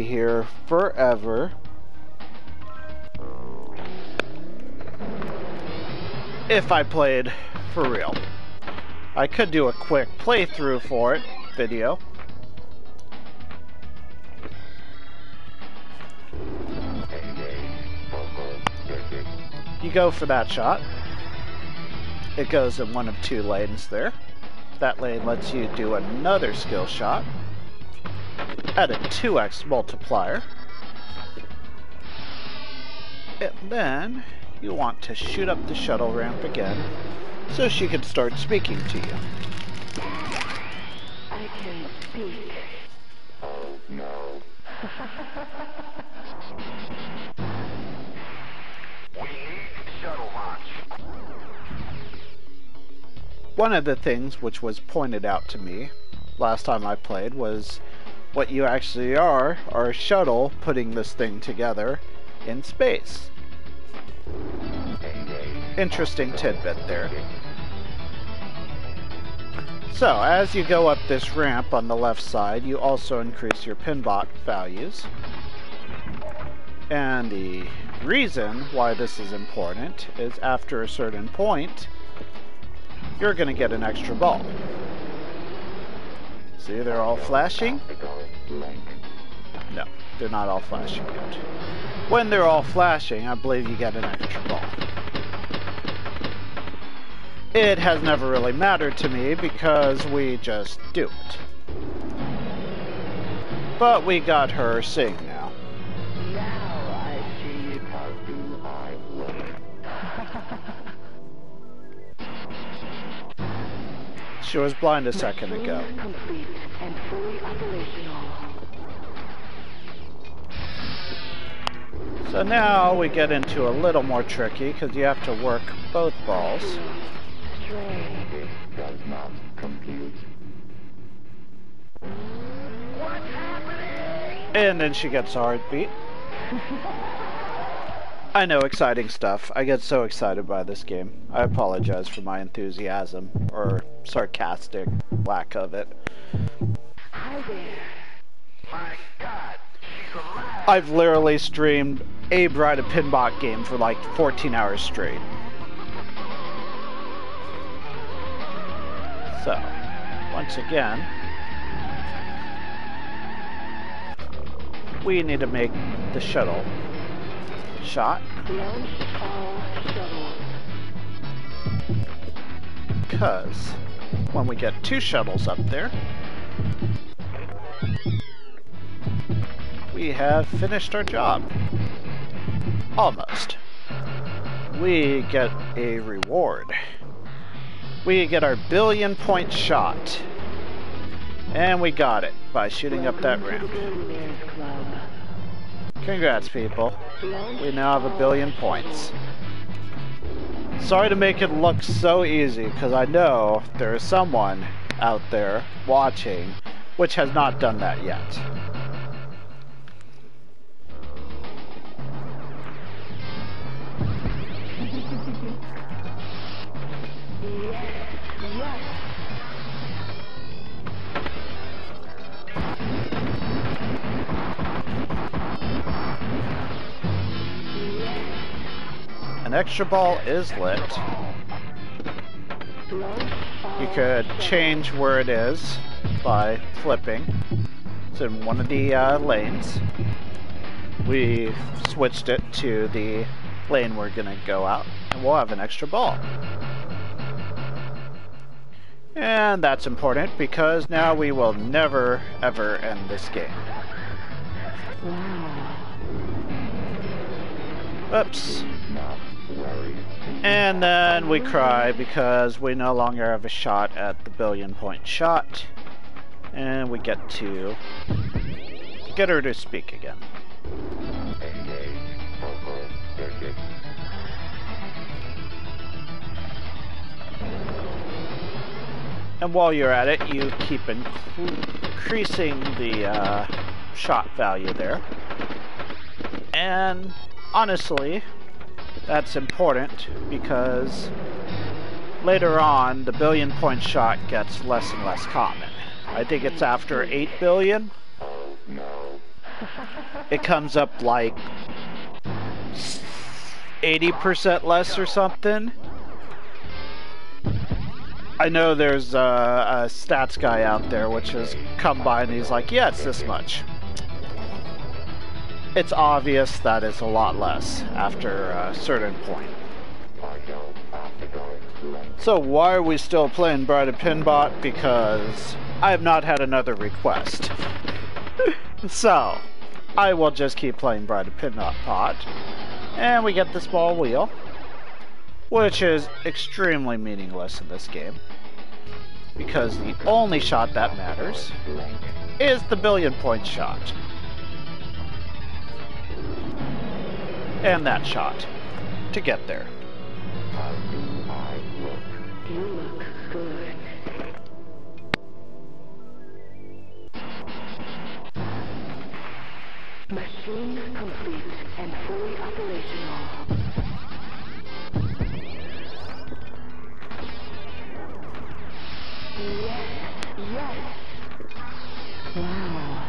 here forever. If I played for real. I could do a quick playthrough for it video. You go for that shot. It goes in one of two lanes there. That lane lets you do another skill shot at a 2x multiplier. And then you want to shoot up the shuttle ramp again so she can start speaking to you. I can speak. Oh no. We need shuttle launch. One of the things which was pointed out to me last time I played was what you actually are a shuttle putting this thing together in space. Interesting tidbit there. So, as you go up this ramp on the left side, you also increase your pinball values. And the reason why this is important is after a certain point, you're going to get an extra ball. See, they're all flashing? No, they're not all flashing yet. When they're all flashing, I believe you get an extra ball. It has never really mattered to me because we just do it. But we got her sing now. Now I see how do I look. She was blind a second ago. Complete and fully operational. So now we get into a little more tricky because you have to work both balls. This does not compute. What's happening? And then she gets a heartbeat. I know, exciting stuff. I get so excited by this game. I apologize for my enthusiasm, or sarcastic lack of it. Hi there. My God, she's alive. I've literally streamed a Bride of Pinball game for like 14 hours straight. So, once again, we need to make the shuttle shot. Launch all shuttles. Because when we get two shuttles up there, we have finished our job. Almost. We get a reward. We get our 1 billion point shot. And we got it by shooting up that ramp. Congrats, people. We now have 1 billion points. Sorry to make it look so easy, because I know there is someone out there watching which has not done that yet. An extra ball is lit. You could change where it is by flipping. It's in one of the lanes. We switched it to the lane we're gonna go out, and we'll have an extra ball. And that's important because now we will never ever end this game. Oops. And then we cry because we no longer have a shot at the 1 billion point shot. And we get to get her to speak again. And while you're at it, you keep increasing the shot value there. And honestly, that's important because later on, the 1 billion point shot gets less and less common. I think it's after 8 billion. it comes up like 80% less or something. I know there's a stats guy out there which has come by and he's like, yeah, it's this much. It's obvious that it's a lot less after a certain point. So why are we still playing Bride of Pinball? Because I have not had another request. So, I will just keep playing Bride of Pinball. And we get this ball wheel, which is extremely meaningless in this game. Because the only shot that matters is the billion-point shot. And that shot to get there. You look good. Machine complete and fully operational. Yes, yes. Wow.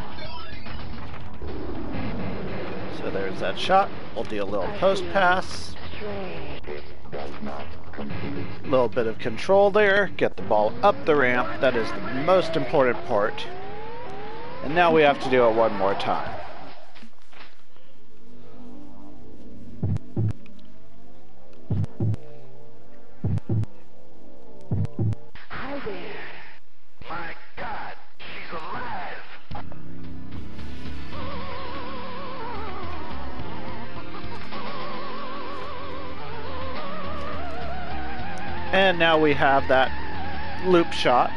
So there's that shot. We'll do a little post pass. A little bit of control there. Get the ball up the ramp. That is the most important part. And now we have to do it one more time. Hi there. My God, she's alive! And now we have that loop shot.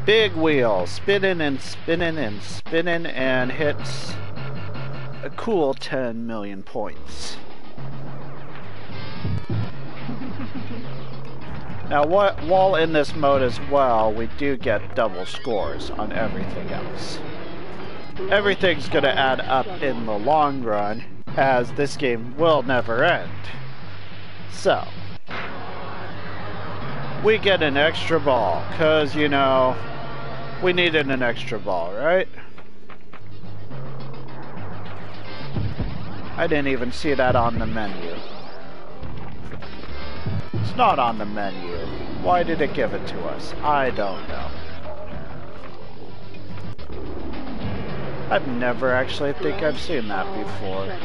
Big wheel, spinning and spinning and spinning, and hits a cool 10 million points. Now, while in this mode as well, we do get double scores on everything else. Everything's going to add up in the long run, as this game will never end. So, we get an extra ball, because, you know, we needed an extra ball, right? I didn't even see that on the menu. It's not on the menu. Why did it give it to us? I don't know. I've never actually think I've seen that before.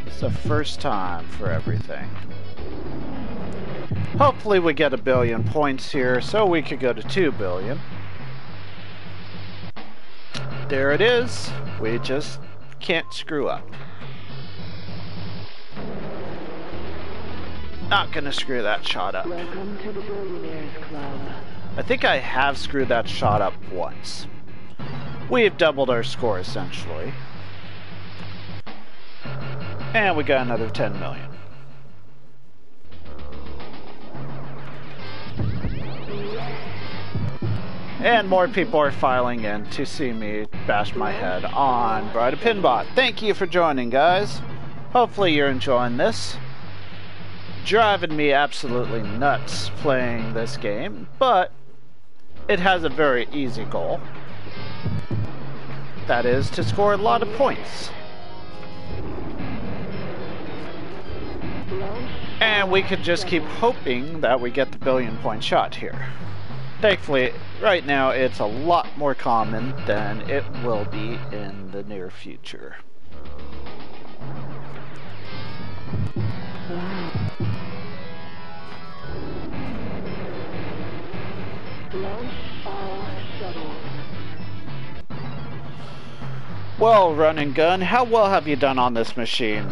It's the first time for everything. Hopefully we get 1 billion points here so we could go to 2 billion. There it is. We just can't screw up. Not gonna screw that shot up. Welcome to the Billionaires Club. I think I have screwed that shot up once. We've doubled our score essentially. And we got another 10 million. And more people are filing in to see me bash my head on Bride of Pinball. Thank you for joining, guys. Hopefully you're enjoying this. Driving me absolutely nuts playing this game, but it has a very easy goal. That is to score a lot of points. And we could just keep hoping that we get the 1 billion point shot here. Thankfully, right now it's a lot more common than it will be in the near future. Well, Run and Gun, how well have you done on this machine?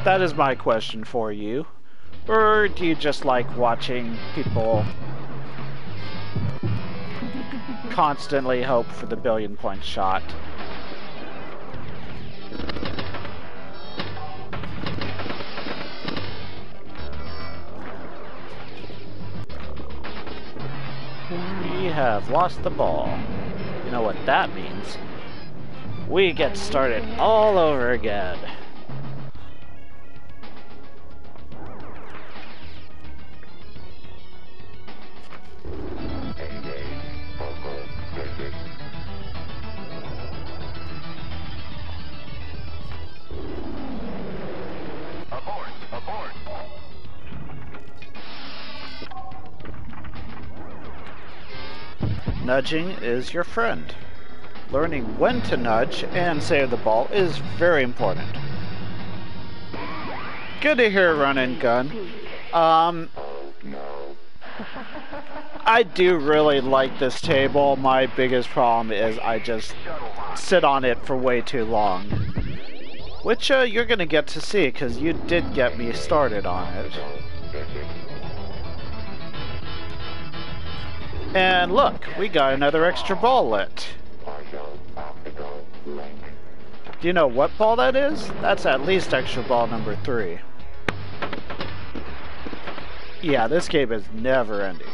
That is my question for you. Or do you just like watching people constantly hope for the 1 billion point shot? We have lost the ball. You know what that means? We get started all over again. nudging is your friend. Learning when to nudge and save the ball is very important. Good to hear run and gun. I do really like this table. My biggest problem is I just sit on it for way too long. Which you're gonna get to see, because you did get me started on it. And look, we got another extra ball lit. Do you know what ball that is? That's at least extra ball number 3. Yeah, this game is never ending.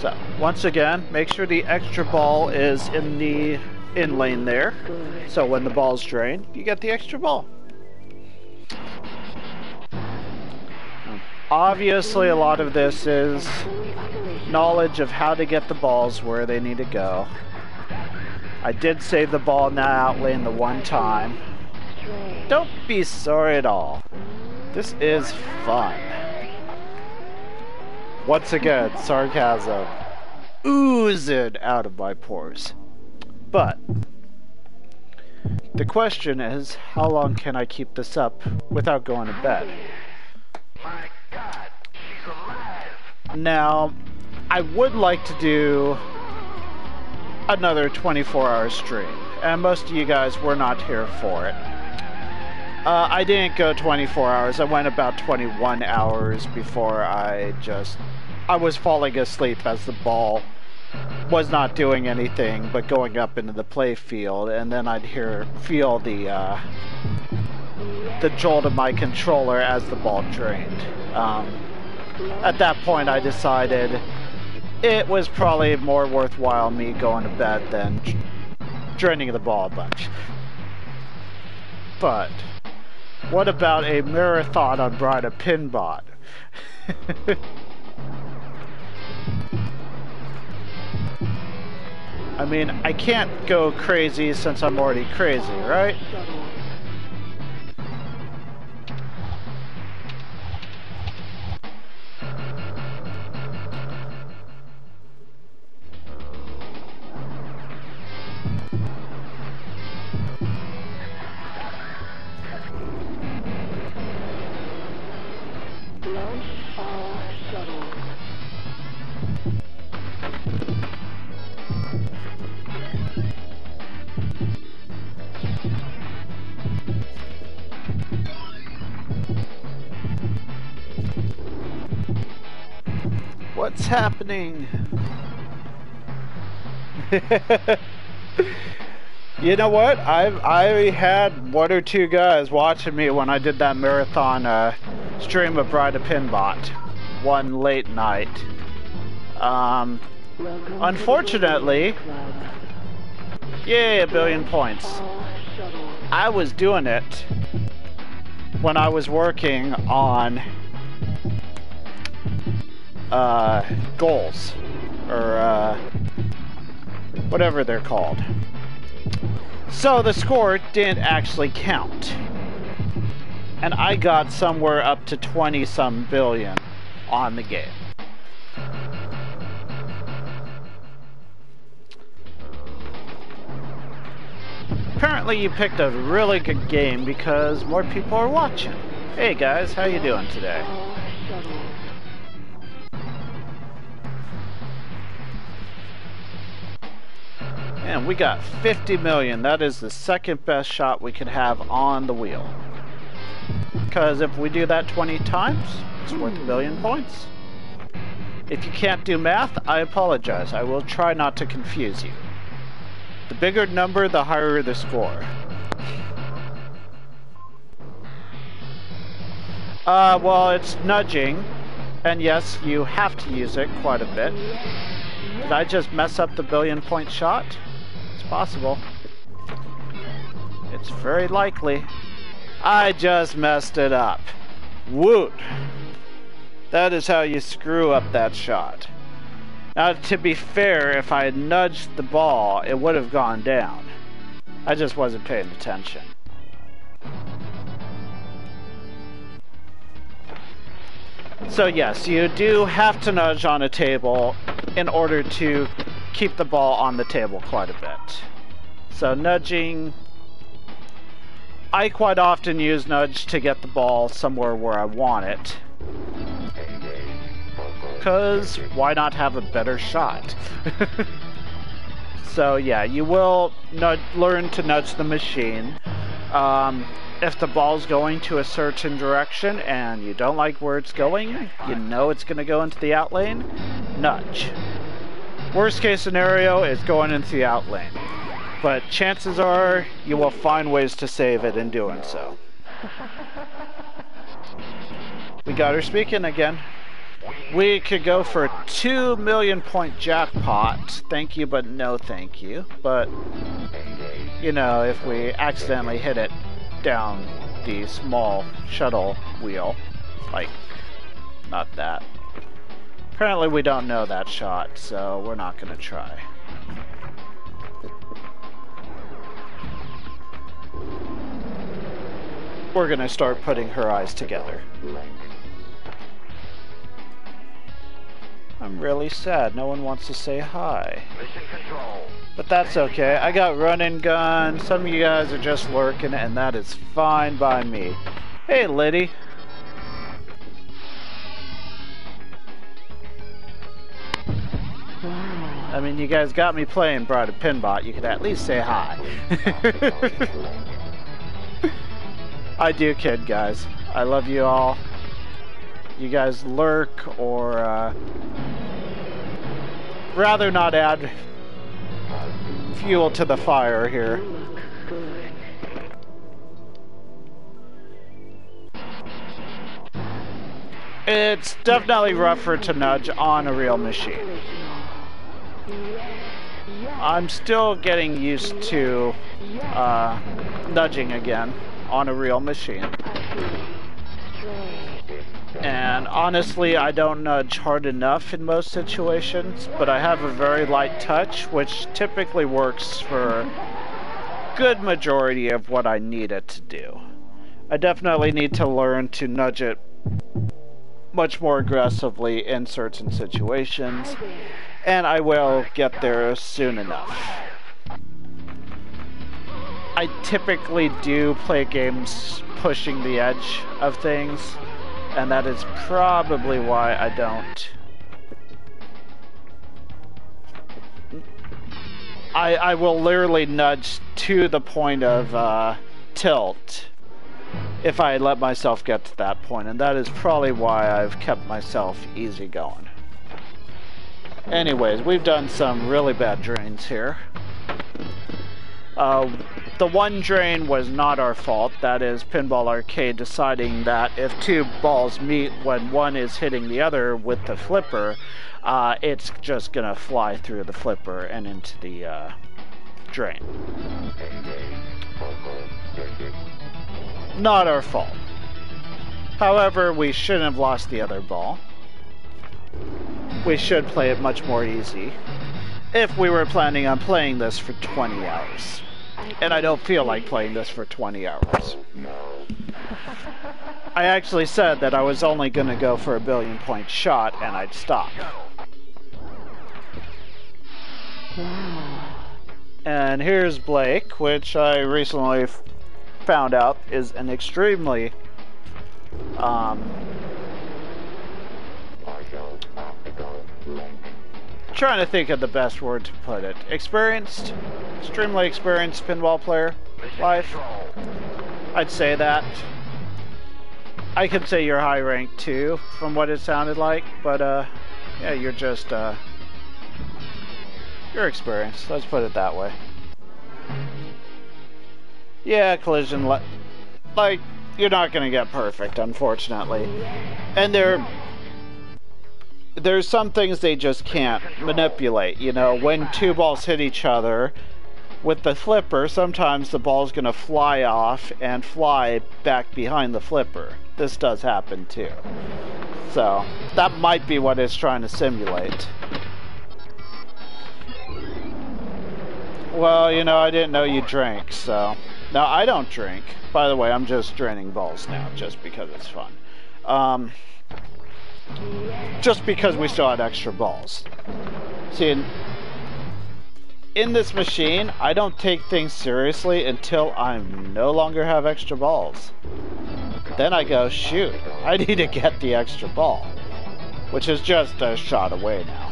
So, once again, make sure the extra ball is in the in lane there. So when the ball's drained, you get the extra ball. Obviously, a lot of this is knowledge of how to get the balls where they need to go. I did save the ball in that out lane the one time. Don't be sorry at all. This is fun. Once again, sarcasm oozing out of my pores. But the question is, how long can I keep this up without going to bed? My God, she's alive. Now, I would like to do another 24-hour stream, and most of you guys were not here for it. I didn't go 24 hours. I went about 21 hours before I was falling asleep as the ball was not doing anything but going up into the play field, and then I'd feel the jolt of my controller as the ball drained. At that point, I decided it was probably more worthwhile me going to bed than draining the ball a bunch. But what about a marathon on Bride of Pinball? I mean, I can't go crazy since I'm already crazy, right? What's happening? You know what? I had one or two guys watching me when I did that marathon stream of Bride of Pinbot one late night. Unfortunately, yay, 1 billion points. I was doing it when I was working on goals, or whatever they're called. So the score didn't actually count, and I got somewhere up to 20-some billion on the game. Apparently you picked a really good game because more people are watching. Hey guys, how you doing today? And we got 50 million. That is the second best shot we could have on the wheel. Because if we do that 20 times, it's worth 1 billion points. If you can't do math, I apologize. I will try not to confuse you. The bigger number, the higher the score. Well, it's nudging. And yes, you have to use it quite a bit. Did I just mess up the 1 billion point shot? It's possible. It's very likely. I just messed it up. Woot! That is how you screw up that shot. Now, to be fair, if I had nudged the ball, it would have gone down. I just wasn't paying attention. So yes, you do have to nudge on a table in order to keep the ball on the table quite a bit. So nudging, I quite often use nudge to get the ball somewhere where I want it. Because why not have a better shot? So yeah, you will learn to nudge the machine. If the ball's going to a certain direction and you don't like where it's going, you know it's going to go into the out lane, nudge. Worst case scenario is going into the out lane. But chances are you will find ways to save it in doing so. We got her speaking again. We could go for a 2 million point jackpot. Thank you, but no thank you. But, you know, if we accidentally hit it down the small shuttle wheel, like, not that. Apparently we don't know that shot, so we're not going to try. We're going to start putting her eyes together. I'm really sad. No one wants to say hi. But that's okay. I got run and gun. Some of you guys are just lurking, and that is fine by me. Hey, Liddy. I mean, you guys got me playing Bride of Pinball. You could at least say hi. I do kid, guys. I love you all. You guys lurk or rather not add fuel to the fire here. It's definitely rougher to nudge on a real machine. I'm still getting used to nudging again on a real machine. And honestly, I don't nudge hard enough in most situations, but I have a very light touch, which typically works for a good majority of what I need it to do. I definitely need to learn to nudge it much more aggressively in certain situations, and I will get there soon enough. I typically do play games pushing the edge of things, and that is probably why I don't. I will literally nudge to the point of tilt if I let myself get to that point, and that is probably why I've kept myself easy going. Anyways, we've done some really bad drains here. The one drain was not our fault. That is Pinball Arcade deciding that if two balls meet when one is hitting the other with the flipper, it's just gonna fly through the flipper and into the drain. Not our fault. However, we shouldn't have lost the other ball. We should play it much more easy if we were planning on playing this for 20 hours. And I don't feel like playing this for 20 hours. I actually said that I was only going to go for a 1 billion point shot and I'd stop. And here's Blake, which I recently found out is an extremely trying to think of the best word to put it. Experienced? Extremely experienced pinball player. Life? I'd say that. I could say you're high ranked too, from what it sounded like, but yeah, you're just you're experienced. Let's put it that way. Yeah, collision, like, you're not gonna get perfect, unfortunately. And there's some things they just can't manipulate. You know, when two balls hit each other with the flipper, sometimes the ball's gonna fly off and fly back behind the flipper. This does happen too. So, that might be what it's trying to simulate. Well, you know, I didn't know you drank, so... Now, I don't drink. By the way, I'm just draining balls now, just because it's fun. Just because we still had extra balls. See, in this machine, I don't take things seriously until I no longer have extra balls. Then I go, shoot, I need to get the extra ball. Which is just a shot away now.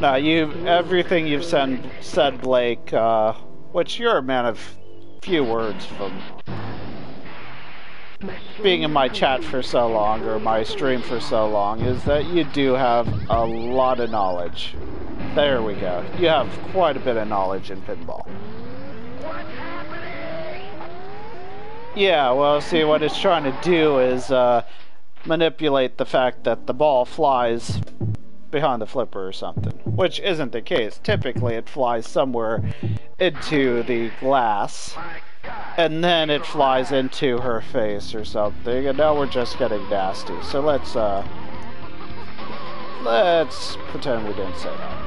No, everything you've said, Blake, which you're a man of few words from being in my chat for so long, or my stream for so long, is that you do have a lot of knowledge. There we go. You have quite a bit of knowledge in pinball. Yeah, well, see, what it's trying to do is manipulate the fact that the ball flies behind the flipper or something, which isn't the case. Typically it flies somewhere into the glass and then it flies into her face or something, and now we're just getting nasty. So let's pretend we didn't say that,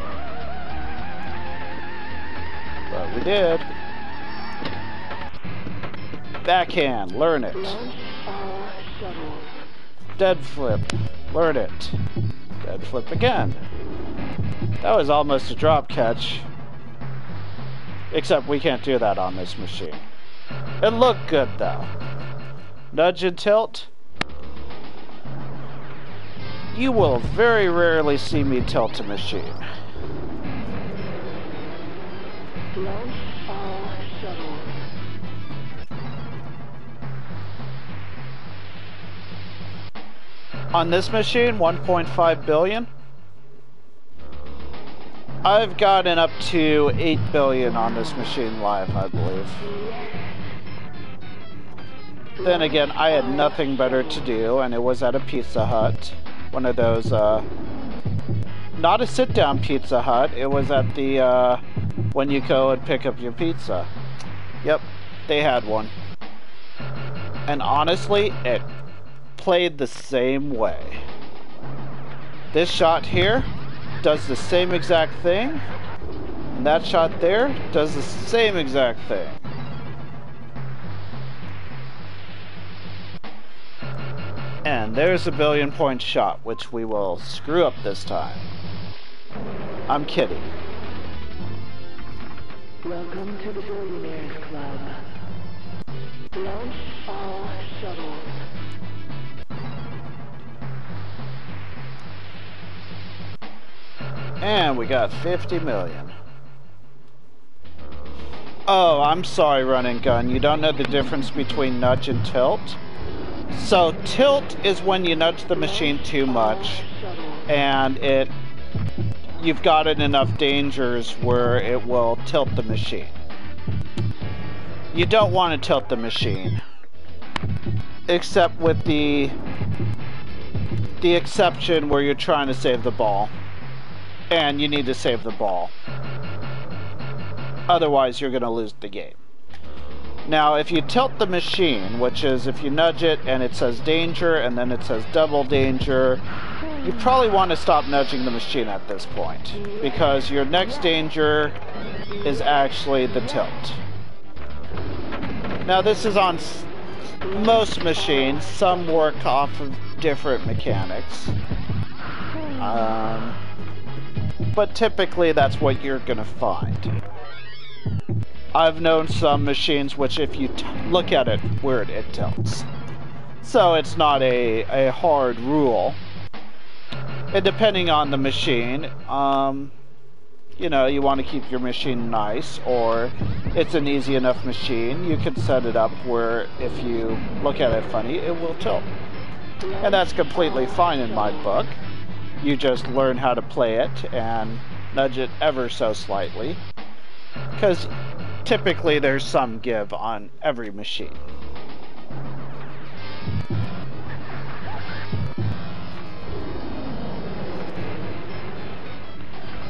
but we did. Backhand, learn it. Dead flip, learn it. Dead flip again. That was almost a drop catch. Except we can't do that on this machine. It looked good though. Nudge and tilt. You will very rarely see me tilt a machine. On this machine, 1.5 billion. I've gotten up to 8 billion on this machine live, I believe. Then again, I had nothing better to do, and it was at a Pizza Hut. One of those, not a sit-down Pizza Hut, it was at the, when you go and pick up your pizza. Yep, they had one. And honestly, it played the same way. This shot here does the same exact thing, and that shot there does the same exact thing. And there's a billion-point shot, which we will screw up this time. I'm kidding. Welcome to the Billionaires Club. Launch all shuttles. And we got 50 million. Oh, I'm sorry, Run and Gun. You don't know the difference between nudge and tilt? So tilt is when you nudge the machine too much and you've got it enough dangers where it will tilt the machine. You don't want to tilt the machine, except with the exception where you're trying to save the ball and you need to save the ball. Otherwise you're going to lose the game. Now, if you tilt the machine, which is if you nudge it and it says danger and then it says double danger, you probably want to stop nudging the machine at this point, because your next danger is actually the tilt. Now, this is on most machines. Some work off of different mechanics. But typically that's what you're going to find. I've known some machines which, if you look at it weird, it tilts. So it's not a hard rule. And depending on the machine, you know, you want to keep your machine nice, or it's an easy enough machine, you can set it up where if you look at it funny, it will tilt. And that's completely fine in my book. You just learn how to play it and nudge it ever so slightly, because typically there's some give on every machine.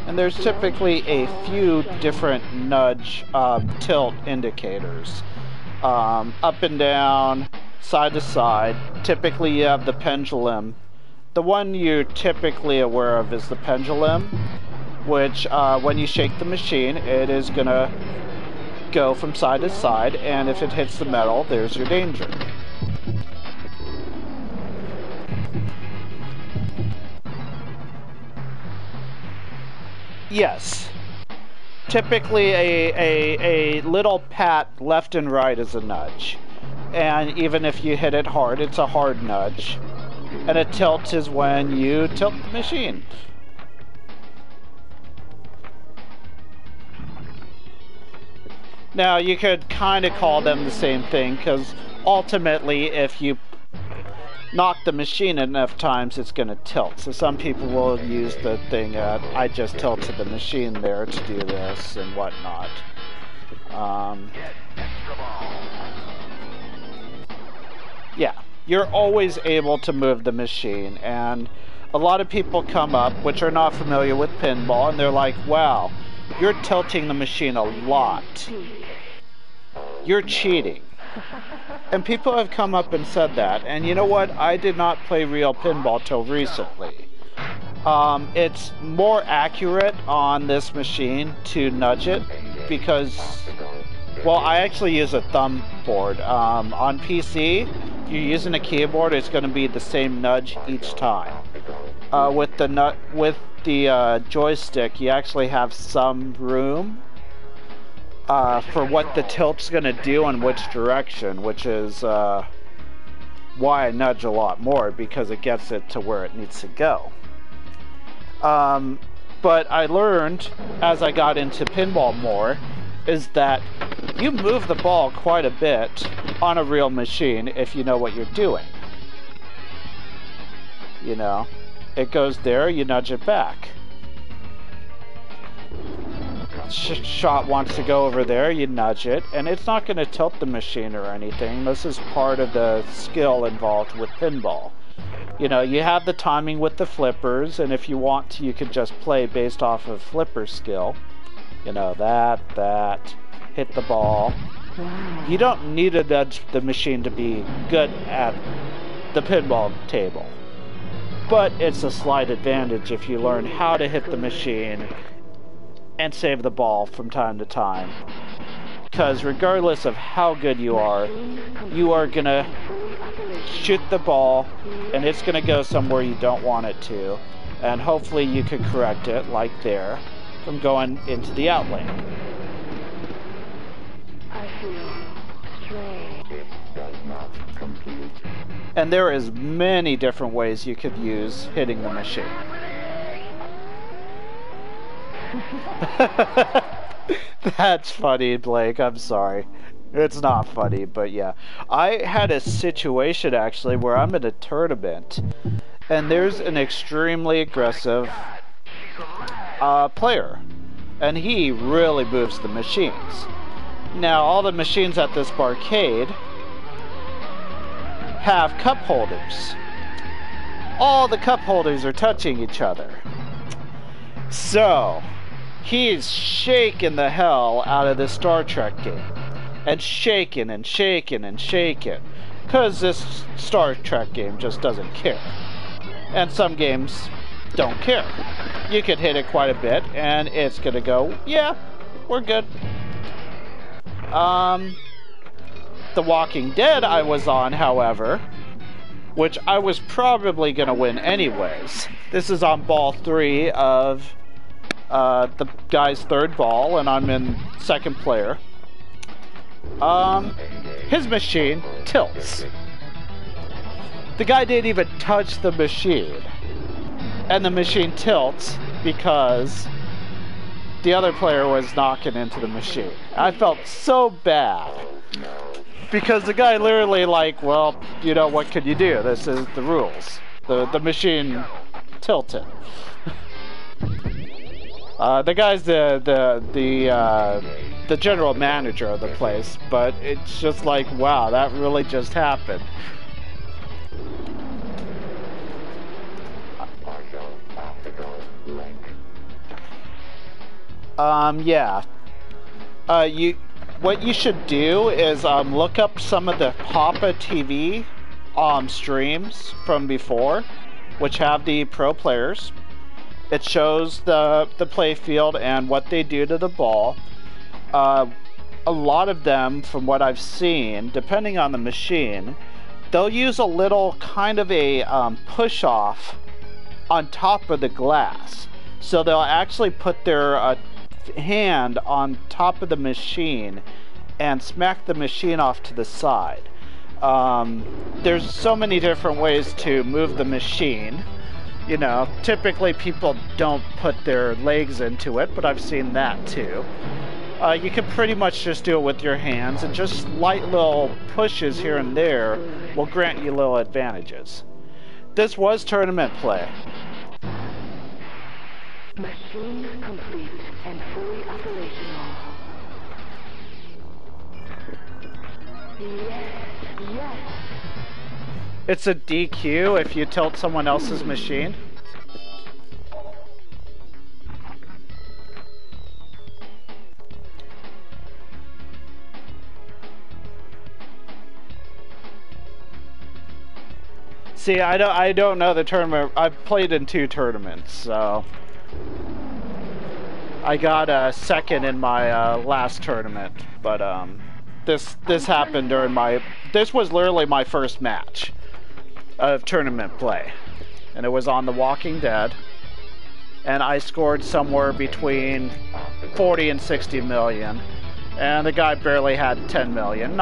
And there's typically a few different nudge tilt indicators. Up and down, side to side. Typically you have the pendulum the one you're typically aware of is the pendulum, which when you shake the machine, it is gonna go from side to side, and if it hits the metal, there's your danger. Yes. Typically a little pat left and right is a nudge. And even if you hit it hard, it's a hard nudge. And a tilt is when you tilt the machine. Now, you could kind of call them the same thing, because ultimately, if you knock the machine enough times, it's going to tilt. So some people will use the thing, I just tilted the machine there to do this and whatnot. Yeah, you're always able to move the machine, and a lot of people come up, which are not familiar with pinball, and they're like, wow, you're tilting the machine a lot. You're cheating. And people have come up and said that, and you know what? I did not play real pinball till recently. It's more accurate on this machine to nudge it because, well, I actually use a thumb board. On PC, if you're using a keyboard, it's going to be the same nudge each time. With the joystick, you actually have some room for what the tilt's going to do in which direction, which is why I nudge a lot more, because it gets it to where it needs to go. But I learned, as I got into pinball more, is that you move the ball quite a bit on a real machine if you know what you're doing. You know, it goes there, you nudge it back. Shot wants to go over there, you nudge it, and it's not going to tilt the machine or anything. This is part of the skill involved with pinball. You know, you have the timing with the flippers, and if you want to, you could just play based off of flipper skill. You know, that, hit the ball. You don't need to nudge the machine to be good at the pinball table. But it's a slight advantage if you learn how to hit the machine and save the ball from time to time. Because regardless of how good you are gonna shoot the ball and it's gonna go somewhere you don't want it to, and hopefully you could correct it, like there, from going into the out lane. I feel strange. It does not compute. And there is many different ways you could use hitting the machine. That's funny, Blake. I'm sorry. It's not funny, but yeah. I had a situation, actually, where I'm in a tournament, and there's an extremely aggressive player, and he really moves the machines. Now, all the machines at this barcade have cup holders. All the cup holders are touching each other. So, he's shaking the hell out of this Star Trek game. And shaking and shaking and shaking. Because this Star Trek game just doesn't care. And some games don't care. You could hit it quite a bit, and it's gonna go, yeah, we're good. The Walking Dead I was on, however, which I was probably gonna win anyways. This is on ball 3 of the guy's third ball, and I'm in second player. His machine tilts. The guy didn't even touch the machine, and the machine tilts because the other player was knocking into the machine. I felt so bad because the guy literally like, well, you know, what could you do? This is the rules. The machine tilted. The guy's the general manager of the place, but it's just like, wow, that really just happened. Yeah. What you should do is look up some of the Papa TV streams from before, which have the pro players. It shows the play field and what they do to the ball. A lot of them, from what I've seen, depending on the machine, they'll use a little kind of a push-off on top of the glass. So they'll actually put their hand on top of the machine and smack the machine off to the side. There's so many different ways to move the machine. You know, typically people don't put their legs into it, but I've seen that too. You can pretty much just do it with your hands, and just light little pushes here and there will grant you little advantages. This was tournament play. Machine complete and fully operational. Yes. It's a DQ if you tilt someone else's machine. See, I don't know the tournament. I've played in 2 tournaments, so I got a second in my last tournament, but this happened during my. This was literally my first match of tournament play, and it was on The Walking Dead, and I scored somewhere between 40 and 60 million, and the guy barely had 10 million.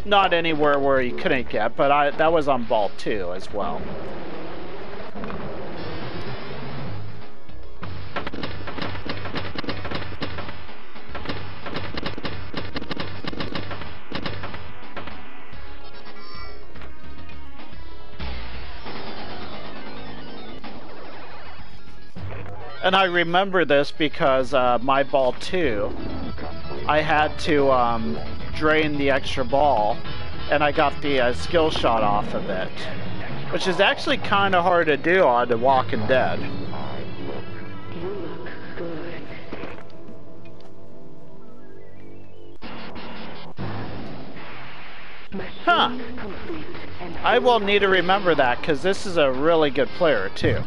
Not anywhere where he couldn't get, but that was on ball 2 as well. And I remember this because my ball 2, I had to drain the extra ball, and I got the skill shot off of it, which is actually kind of hard to do on The Walking Dead. You look good. Huh. Machine complete and I will need to remember that, because this is a really good player too.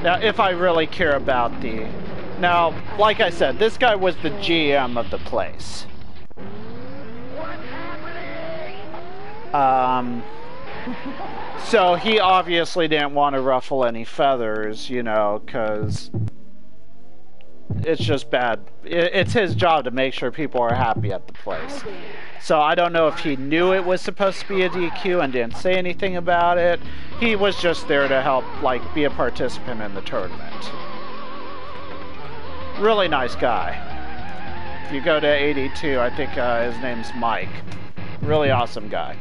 Now, if I really care about the... Now, like I said, this guy was the GM of the place. So he obviously didn't want to ruffle any feathers, you know, because it's just bad. It's his job to make sure people are happy at the place. So I don't know if he knew it was supposed to be a DQ and didn't say anything about it. He was just there to help, like, be a participant in the tournament. Really nice guy. If you go to 82, I think his name's Mike. Really awesome guy.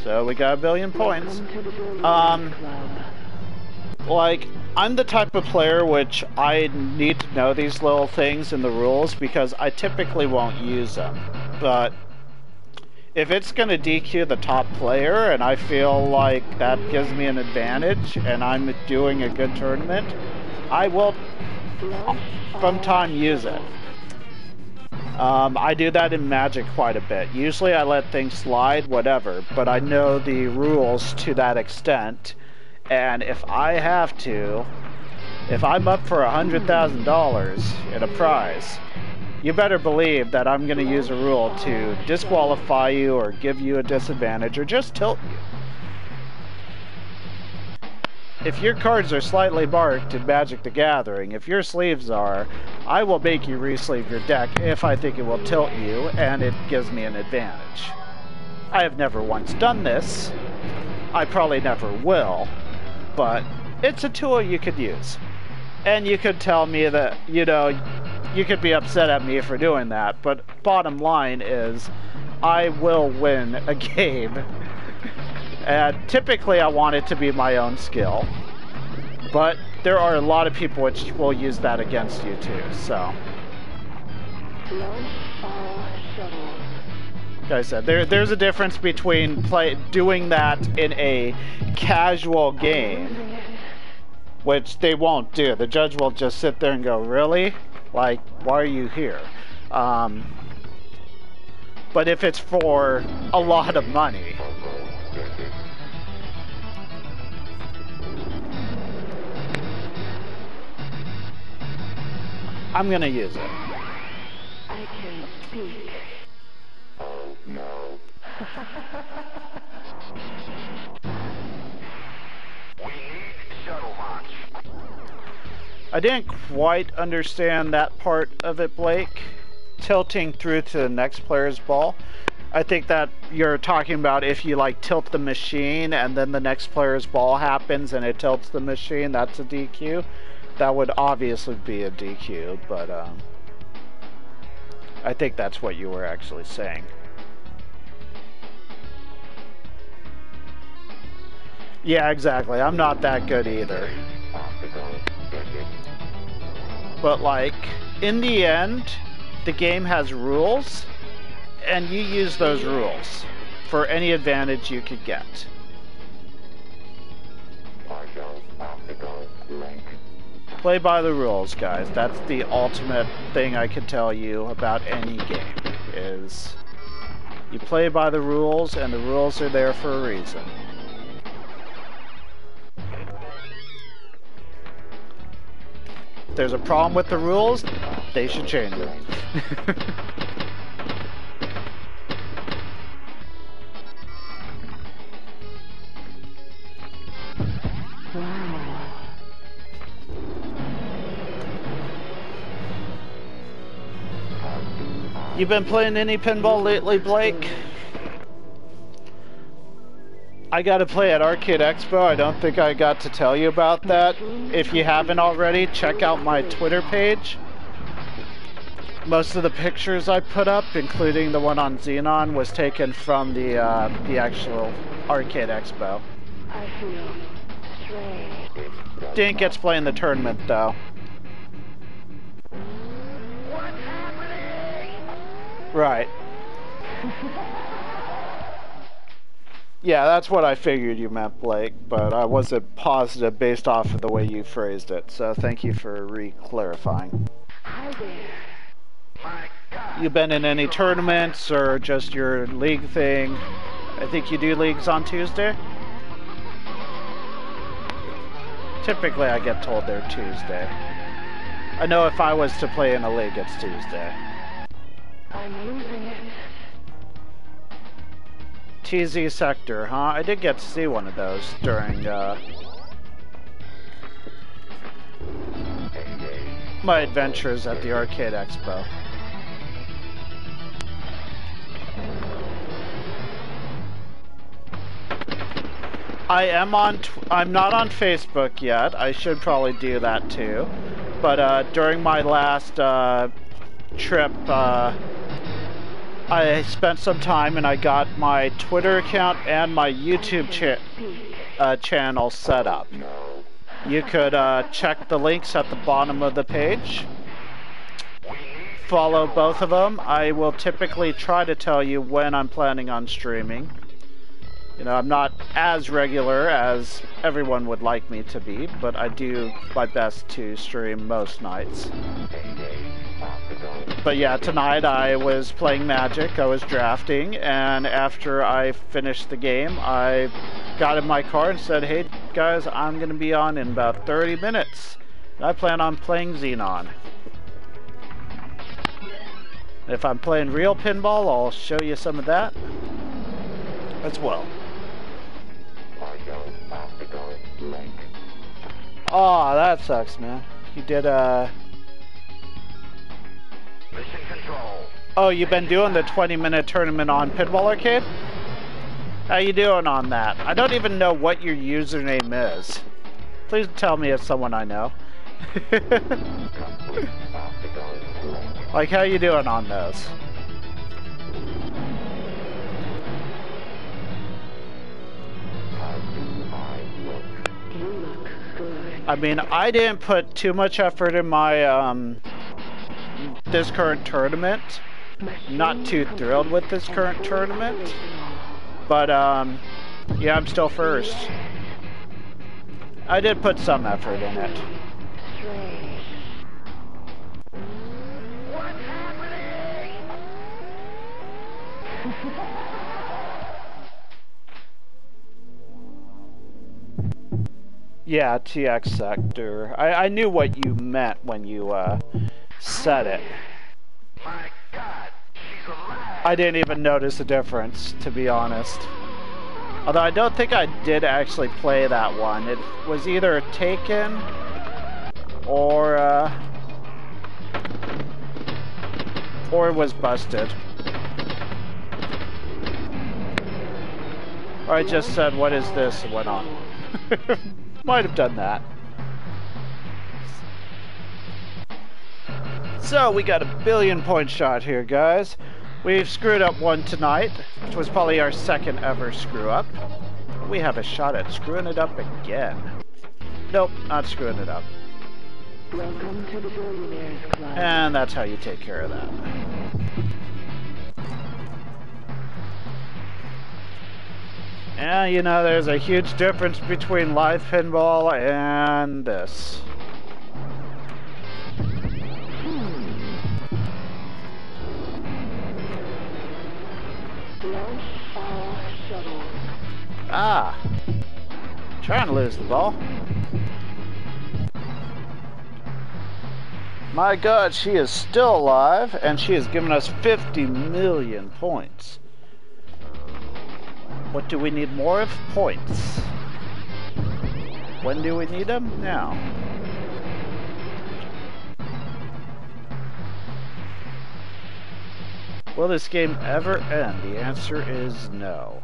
So we got 1 billion points. Like, I'm the type of player which I need to know these little things in the rules because I typically won't use them. But if it's going to DQ the top player and I feel like that gives me an advantage and I'm doing a good tournament, I will from time use it. I do that in Magic quite a bit. Usually I let things slide, whatever, but I know the rules to that extent, and if I have to, if I'm up for $100,000 in a prize, you better believe that I'm going to use a rule to disqualify you or give you a disadvantage or just tilt you. If your cards are slightly marked in Magic the Gathering, if your sleeves are, I will make you re-sleeve your deck if I think it will tilt you and it gives me an advantage. I have never once done this. I probably never will, but it's a tool you could use. And you could tell me that, you know, you could be upset at me for doing that, but bottom line is, I will win a game. And typically I want it to be my own skill, but there are a lot of people which will use that against you too, so. Launch all shuttles. Like I said, there's a difference between doing that in a casual game, which they won't do. The judge will just sit there and go, really? Like, why are you here? But if it's for a lot of money, I'm gonna use it. I can speak. Oh no. We need shuttle launch. I didn't quite understand that part of it, Blake. Tilting through to the next player's ball. I think that you're talking about if you like tilt the machine and then the next player's ball happens and it tilts the machine, that's a DQ. That would obviously be a DQ, but I think that's what you were actually saying. Yeah, exactly. I'm not that good either. But like, in the end, the game has rules, and you use those rules for any advantage you could get. Play by the rules, guys. That's the ultimate thing I can tell you about any game, is you play by the rules, and the rules are there for a reason. If there's a problem with the rules, they should change it. You been playing any pinball lately, Blake? I gotta play at Arcade Expo. I don't think I got to tell you about that. If you haven't already, check out my Twitter page. Most of the pictures I put up, including the one on Xenon, was taken from the actual Arcade Expo. I feel strange. Didn't get to play in the tournament, though. What's happening? Right. Yeah, that's what I figured you meant, Blake, but I wasn't positive based off of the way you phrased it, so thank you for re-clarifying. Hi there. My God. You been in any tournaments, or just your league thing? I think you do leagues on Tuesday? Typically I get told they're Tuesday. I know if I was to play in a league, it's Tuesday. I'm losing it. TZ Sector, huh? I did get to see one of those during my adventures at the Arcade Expo. I am on. I'm not on Facebook yet. I should probably do that too. But during my last trip, I spent some time and I got my Twitter account and my YouTube channel set up. You could check the links at the bottom of the page. Follow both of them. I will typically try to tell you when I'm planning on streaming. You know, I'm not as regular as everyone would like me to be, but I do my best to stream most nights. But yeah, tonight I was playing Magic, I was drafting, and after I finished the game, I got in my car and said, hey guys, I'm going to be on in about 30 minutes. And I plan on playing Xenon. If I'm playing real pinball, I'll show you some of that as well. Oh, that sucks, man. You did Mission control. Oh, you've been doing the 20-minute tournament on Pinball Arcade? How you doing on that? I don't even know what your username is. Please tell me it's someone I know. Like, how you doing on those? You look good. I mean, I didn't put too much effort in my this current tournament, not too thrilled with this current tournament. But, yeah, I'm still first. I did put some effort in it. What's happening? Yeah, TX sector. I knew what you meant when you said it. My God, she's alive. I didn't even notice the difference, to be honest. Although I don't think I did actually play that one. It was either taken or it was busted. Or I just said, what is this, and went on. Might have done that. So, we got a 1 billion point shot here, guys. We've screwed up one tonight, which was probably our second ever screw up. We have a shot at screwing it up again. Nope, not screwing it up. Welcome to the Billionaires Club. And that's how you take care of that. Yeah, you know, there's a huge difference between live pinball and this. Launch our shuttle. Ah, trying to lose the ball. My God, she is still alive, and she has given us 50 million points. What do we need more of? Points. When do we need them? Now. Will this game ever end? The answer is no.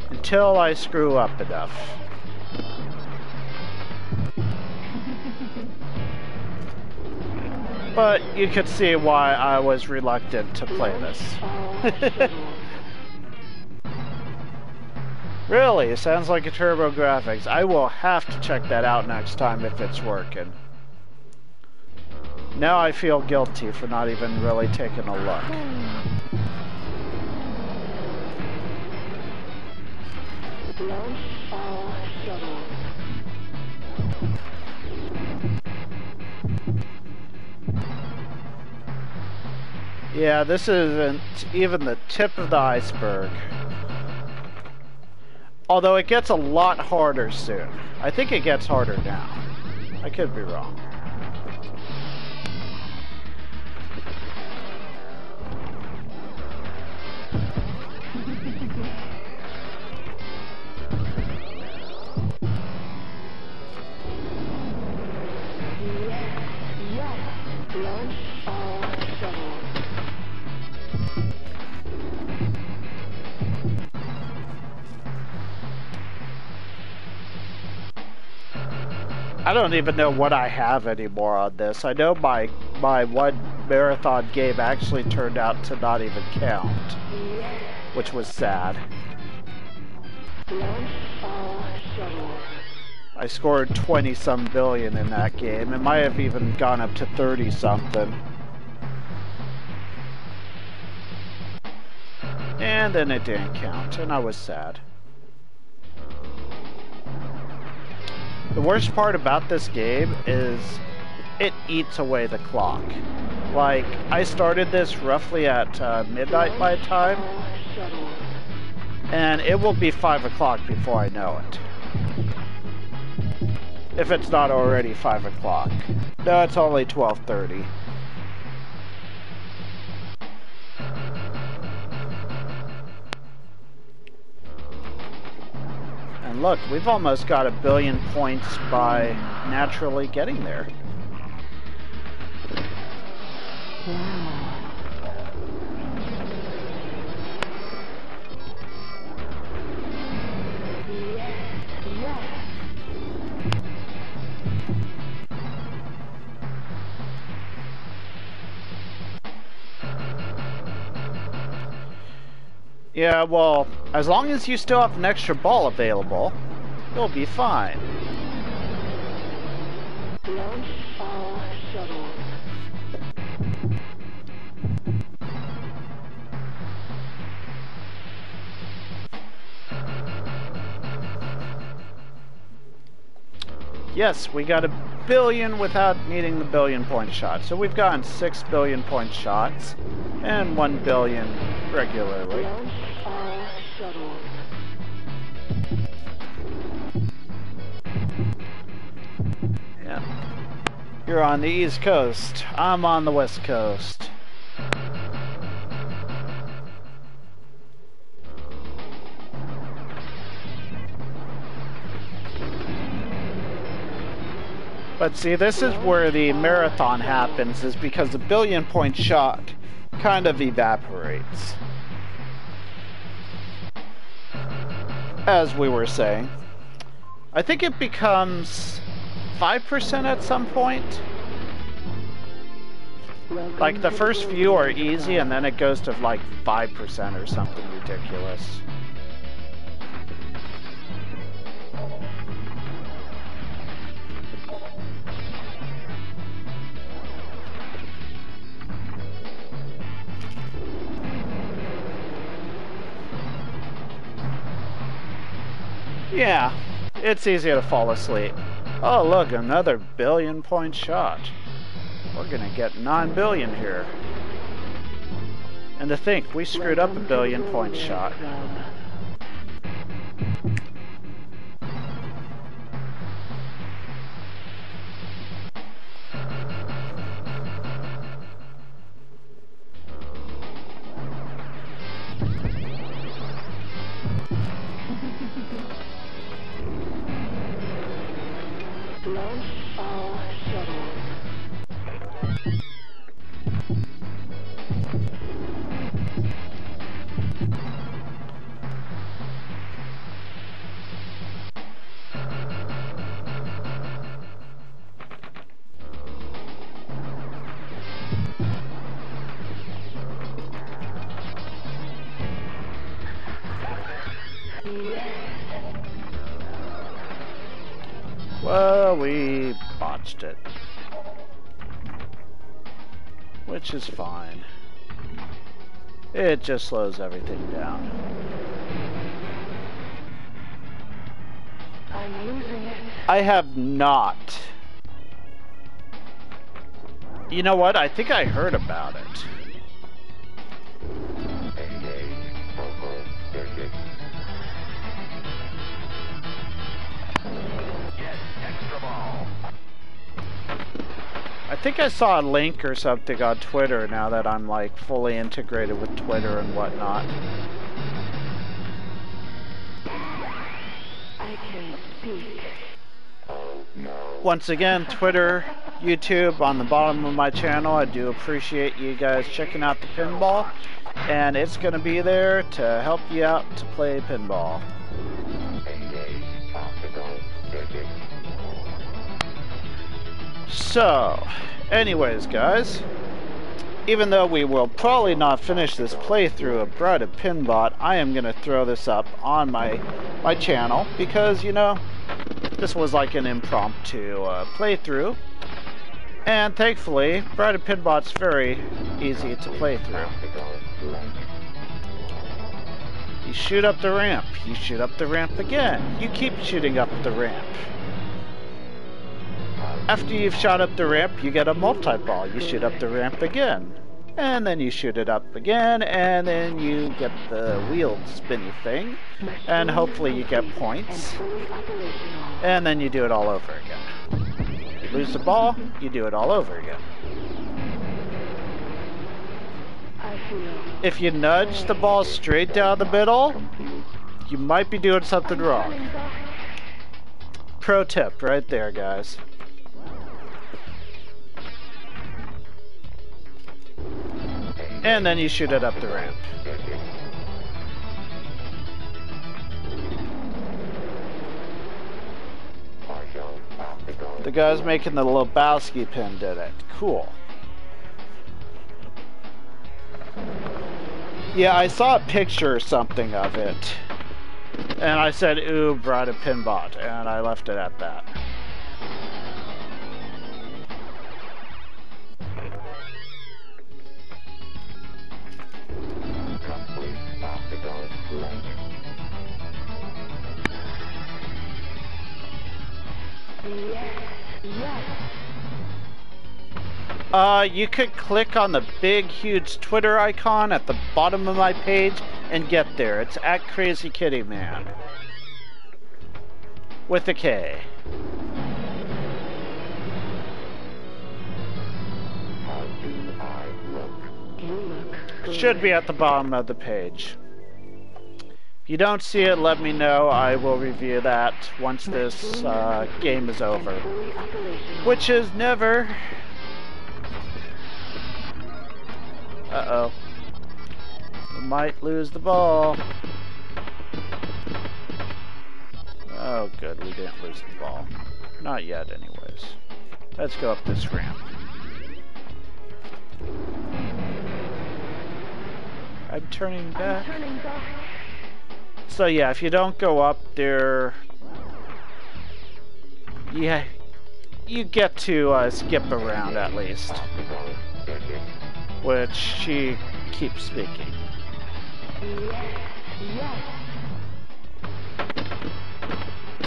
Until I screw up enough. But you could see why I was reluctant to play this. Really, it sounds like a Turbo Graphics. I will have to check that out next time if it's working. Now I feel guilty for not even really taking a look. Launch our shuttle. Yeah, this isn't even the tip of the iceberg. Although it gets a lot harder soon. I think it gets harder now. I could be wrong. Yes, launch our shuttle. I don't even know what I have anymore on this. I know my one marathon game actually turned out to not even count, which was sad. Launch our shuttle. I scored 20-some billion in that game. It might have even gone up to 30-something. And then it didn't count, and I was sad. The worst part about this game is it eats away the clock. Like, I started this roughly at midnight my time, and it will be 5 o'clock before I know it. If it's not already 5 o'clock. No, it's only 12:30. And look, we've almost got 1 billion points by naturally getting there. Yeah, well, as long as you still have an extra ball available, you'll be fine. Launch our shuttle. Yes, we got a billion without needing the billion point shot. So we've gotten 6 billion point shots and 1 billion regularly. Launch all shuttles. Yeah. You're on the East Coast. I'm on the West Coast. But see, this is where the marathon happens, is because the billion point shot kind of evaporates. As we were saying. I think it becomes 5% at some point. Like the first few are easy and then it goes to like 5% or something ridiculous. Yeah, it's easy to fall asleep. Oh look, another billion point shot. We're gonna get 9 billion here. And to think, we screwed up a billion point shot. Launch all shuttles. Well, we botched it. Which is fine. It just slows everything down. I'm losing it. I have not. You know what? I think I heard about it. I think I saw a link or something on Twitter now that I'm like fully integrated with Twitter and whatnot. I can speak. Once again, Twitter, YouTube on the bottom of my channel. I do appreciate you guys checking out the pinball, and it's going to be there to help you out to play pinball. So, anyways guys, even though we will probably not finish this playthrough of Bride of Pinball, I am going to throw this up on my channel because, you know, this was like an impromptu playthrough, and thankfully Bride of Pinball's very easy to play through. You shoot up the ramp, you shoot up the ramp again, you keep shooting up the ramp. After you've shot up the ramp, you get a multi-ball. You shoot up the ramp again. And then you shoot it up again, and then you get the wheel spinny thing. And hopefully you get points. And then you do it all over again. You lose the ball, you do it all over again. If you nudge the ball straight down the middle, you might be doing something wrong. Pro tip right there, guys. And then you shoot it up the ramp. The guys making the Lebowski pin did it. Cool. Yeah, I saw a picture or something of it. And I said, ooh, Bride of Pinball. And I left it at that. Yes. You could click on the big, huge Twitter icon at the bottom of my page and get there. It's at Crazy Kitty Man. With a K. How do I look? You look Should be at the bottom of the page. If you don't see it, let me know. I will review that once this game is over. fully operational. Which is never. Uh-oh. We might lose the ball. Oh, good. We didn't lose the ball. Not yet, anyways. Let's go up this ramp. I'm turning back. Turning back. So yeah, if you don't go up there, yeah, you get to skip around at least. Which she keeps speaking. Yes.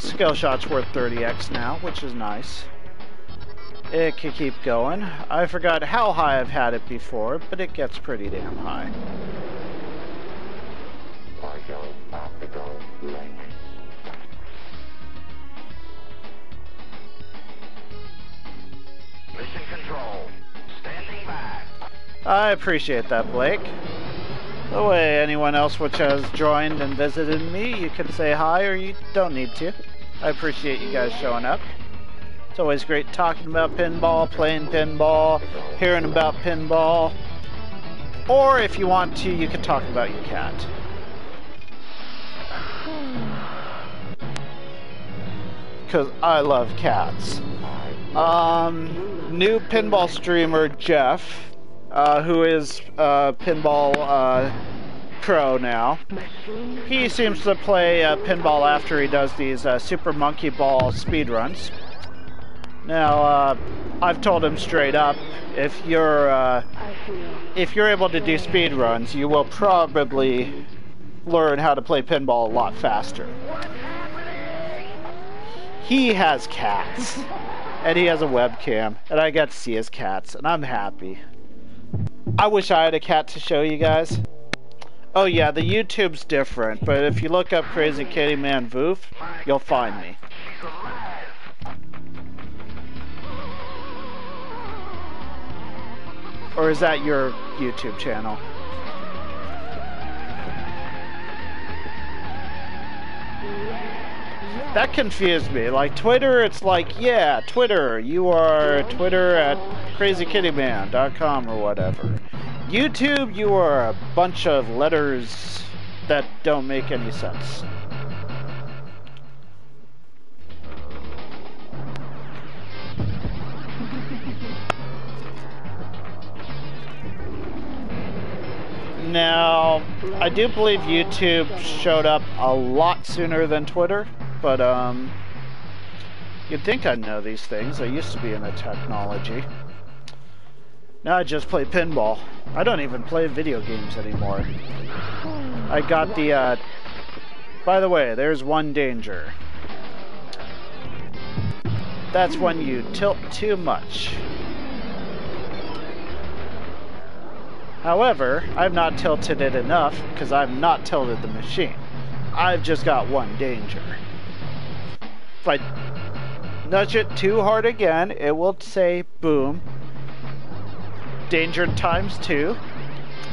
Skill shot's worth 30x now, which is nice. It can keep going. I forgot how high I've had it before, but it gets pretty damn high. Mission control. Standing by. I appreciate that, Blake. The way anyone else which has joined and visited me, you can say hi or you don't need to. I appreciate you guys showing up. It's always great talking about pinball, playing pinball, hearing about pinball. Or if you want to, you can talk about your cat. Because I love cats. New pinball streamer Jeff, who is pinball pro now. He seems to play pinball after he does these Super Monkey Ball speedruns. Now, I've told him straight up, if you're able to do speedruns, you will probably learn how to play pinball a lot faster. He has cats, and he has a webcam, and I got to see his cats, and I'm happy. I wish I had a cat to show you guys. Oh yeah, the YouTube's different, but if you look up Crazy Kitty Man Voof, you'll find me. She's alive. Or is that your YouTube channel? That confused me. Like Twitter, it's like, yeah, Twitter. You are Twitter at crazykittyman.com or whatever. YouTube, you are a bunch of letters that don't make any sense. Now, I do believe YouTube showed up a lot sooner than Twitter, but you'd think I'd know these things. I used to be into technology. Now I just play pinball. I don't even play video games anymore. I got the, by the way, there's one danger. That's when you tilt too much. However, I've not tilted it enough because I've not tilted the machine. I've just got one danger. If I nudge it too hard again, it will say boom. Danger times 2.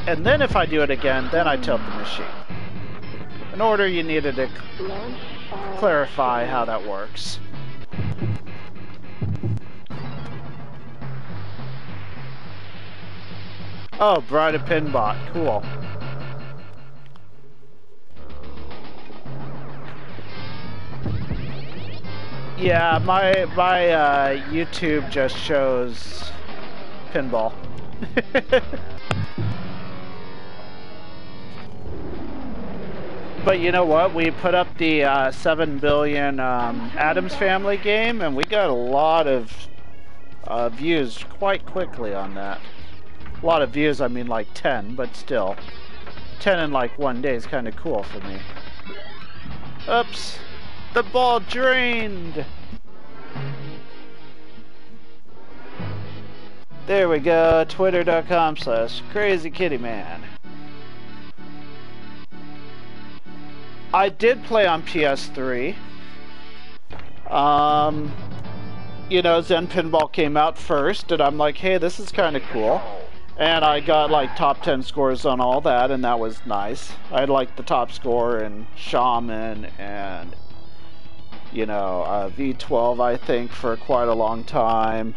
And then if I do it again, then I tilt the machine. In order, you needed to clarify how that works. Oh, Bride of Pinbot. Cool. Yeah, my YouTube just shows pinball. But you know what? We put up the 7 billion Addams Family game, and we got a lot of views quite quickly on that. A lot of views, I mean like 10, but still. 10 in like 1 day is kind of cool for me. Oops! The ball drained! There we go, twitter.com/crazykittyman. I did play on PS3. You know, Zen Pinball came out first, and I'm like, hey, this is kind of cool. And I got like top 10 scores on all that, and that was nice. I had like the top score in Shaman and, you know, V12, I think, for quite a long time.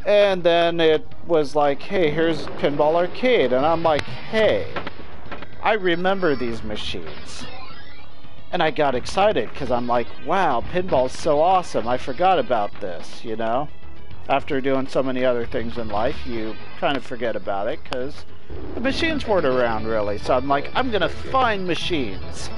And then it was like, hey, here's Pinball Arcade. And I'm like, hey, I remember these machines. And I got excited because I'm like, wow, pinball's so awesome. I forgot about this, you know? After doing so many other things in life, you kind of forget about it because the machines weren't around really. So I'm like, I'm going to find machines.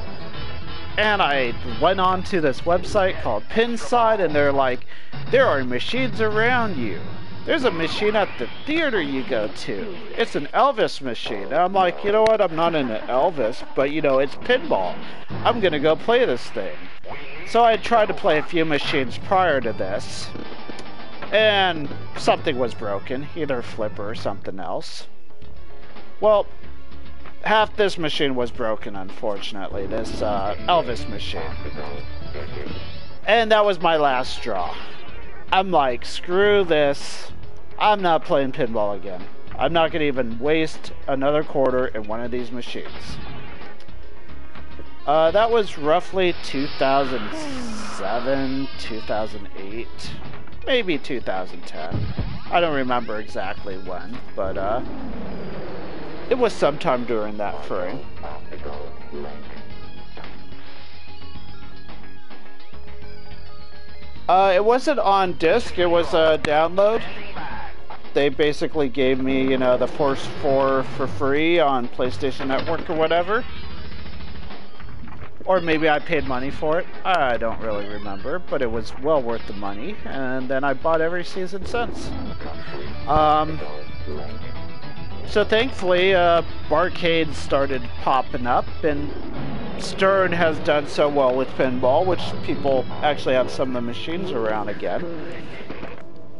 And I went on to this website called Pinside, and they're like, there are machines around you. There's a machine at the theater you go to. It's an Elvis machine. And I'm like, you know what? I'm not into Elvis, but you know, it's pinball. I'm going to go play this thing. So I tried to play a few machines prior to this, and something was broken, either a flipper or something else. Well, half this machine was broken, unfortunately, this Elvis machine. And that was my last straw. I'm like, screw this. I'm not playing pinball again. I'm not going to even waste another quarter in one of these machines. That was roughly 2007, 2008, maybe 2010. I don't remember exactly when, but it was sometime during that frame. It wasn't on disc, it was a download. They basically gave me, you know, the Force 4 for free on PlayStation Network or whatever. Or maybe I paid money for it. I don't really remember, but it was well worth the money. And then I bought every season since. So thankfully, barcades started popping up, and Stern has done so well with pinball, which people actually have some of the machines around again.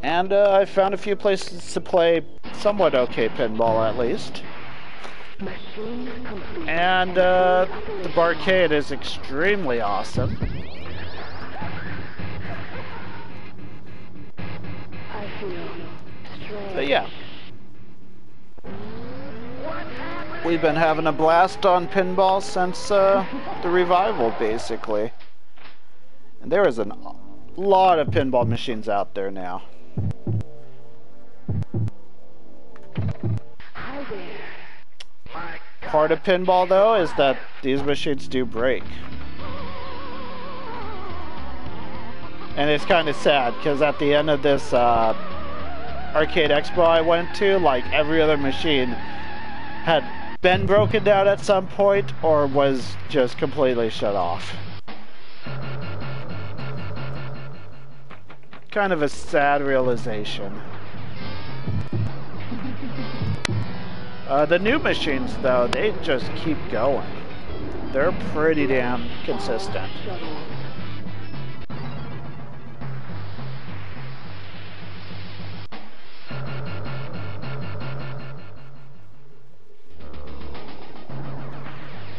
And I found a few places to play somewhat okay pinball, at least. And the barcade is extremely awesome. But yeah. We've been having a blast on pinball since the revival, basically. And there is a lot of pinball machines out there now. Part of pinball, though, is that these machines do break. And it's kind of sad, because at the end of this arcade expo I went to, like, every other machine had been broken down at some point or was just completely shut off. Kind of a sad realization. The new machines, though, they just keep going. They're pretty damn consistent.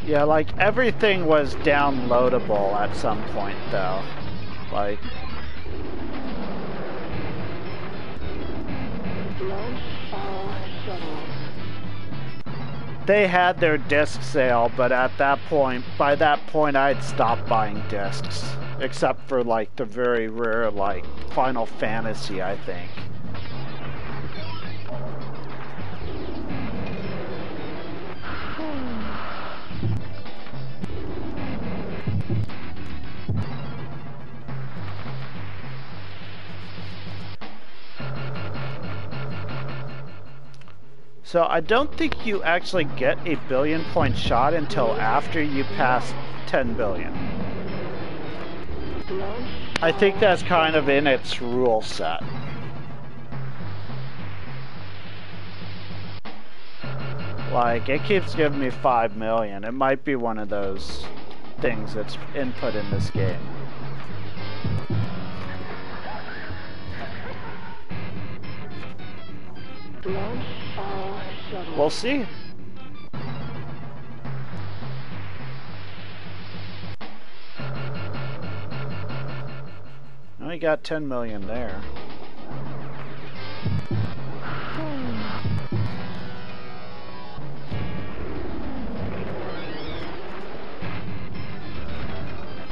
Yeah, like, everything was downloadable at some point, though. Like... They had their disc sale, but at that point, by that point, I'd stopped buying discs. Except for, like, the very rare, like, Final Fantasy, I think. So I don't think you actually get a billion-point shot until after you pass 10 billion. I think that's kind of in its rule set. Like, it keeps giving me 5 million. It might be one of those things that's input in this game. Launch all shuttle. We'll see. We got 10 million there.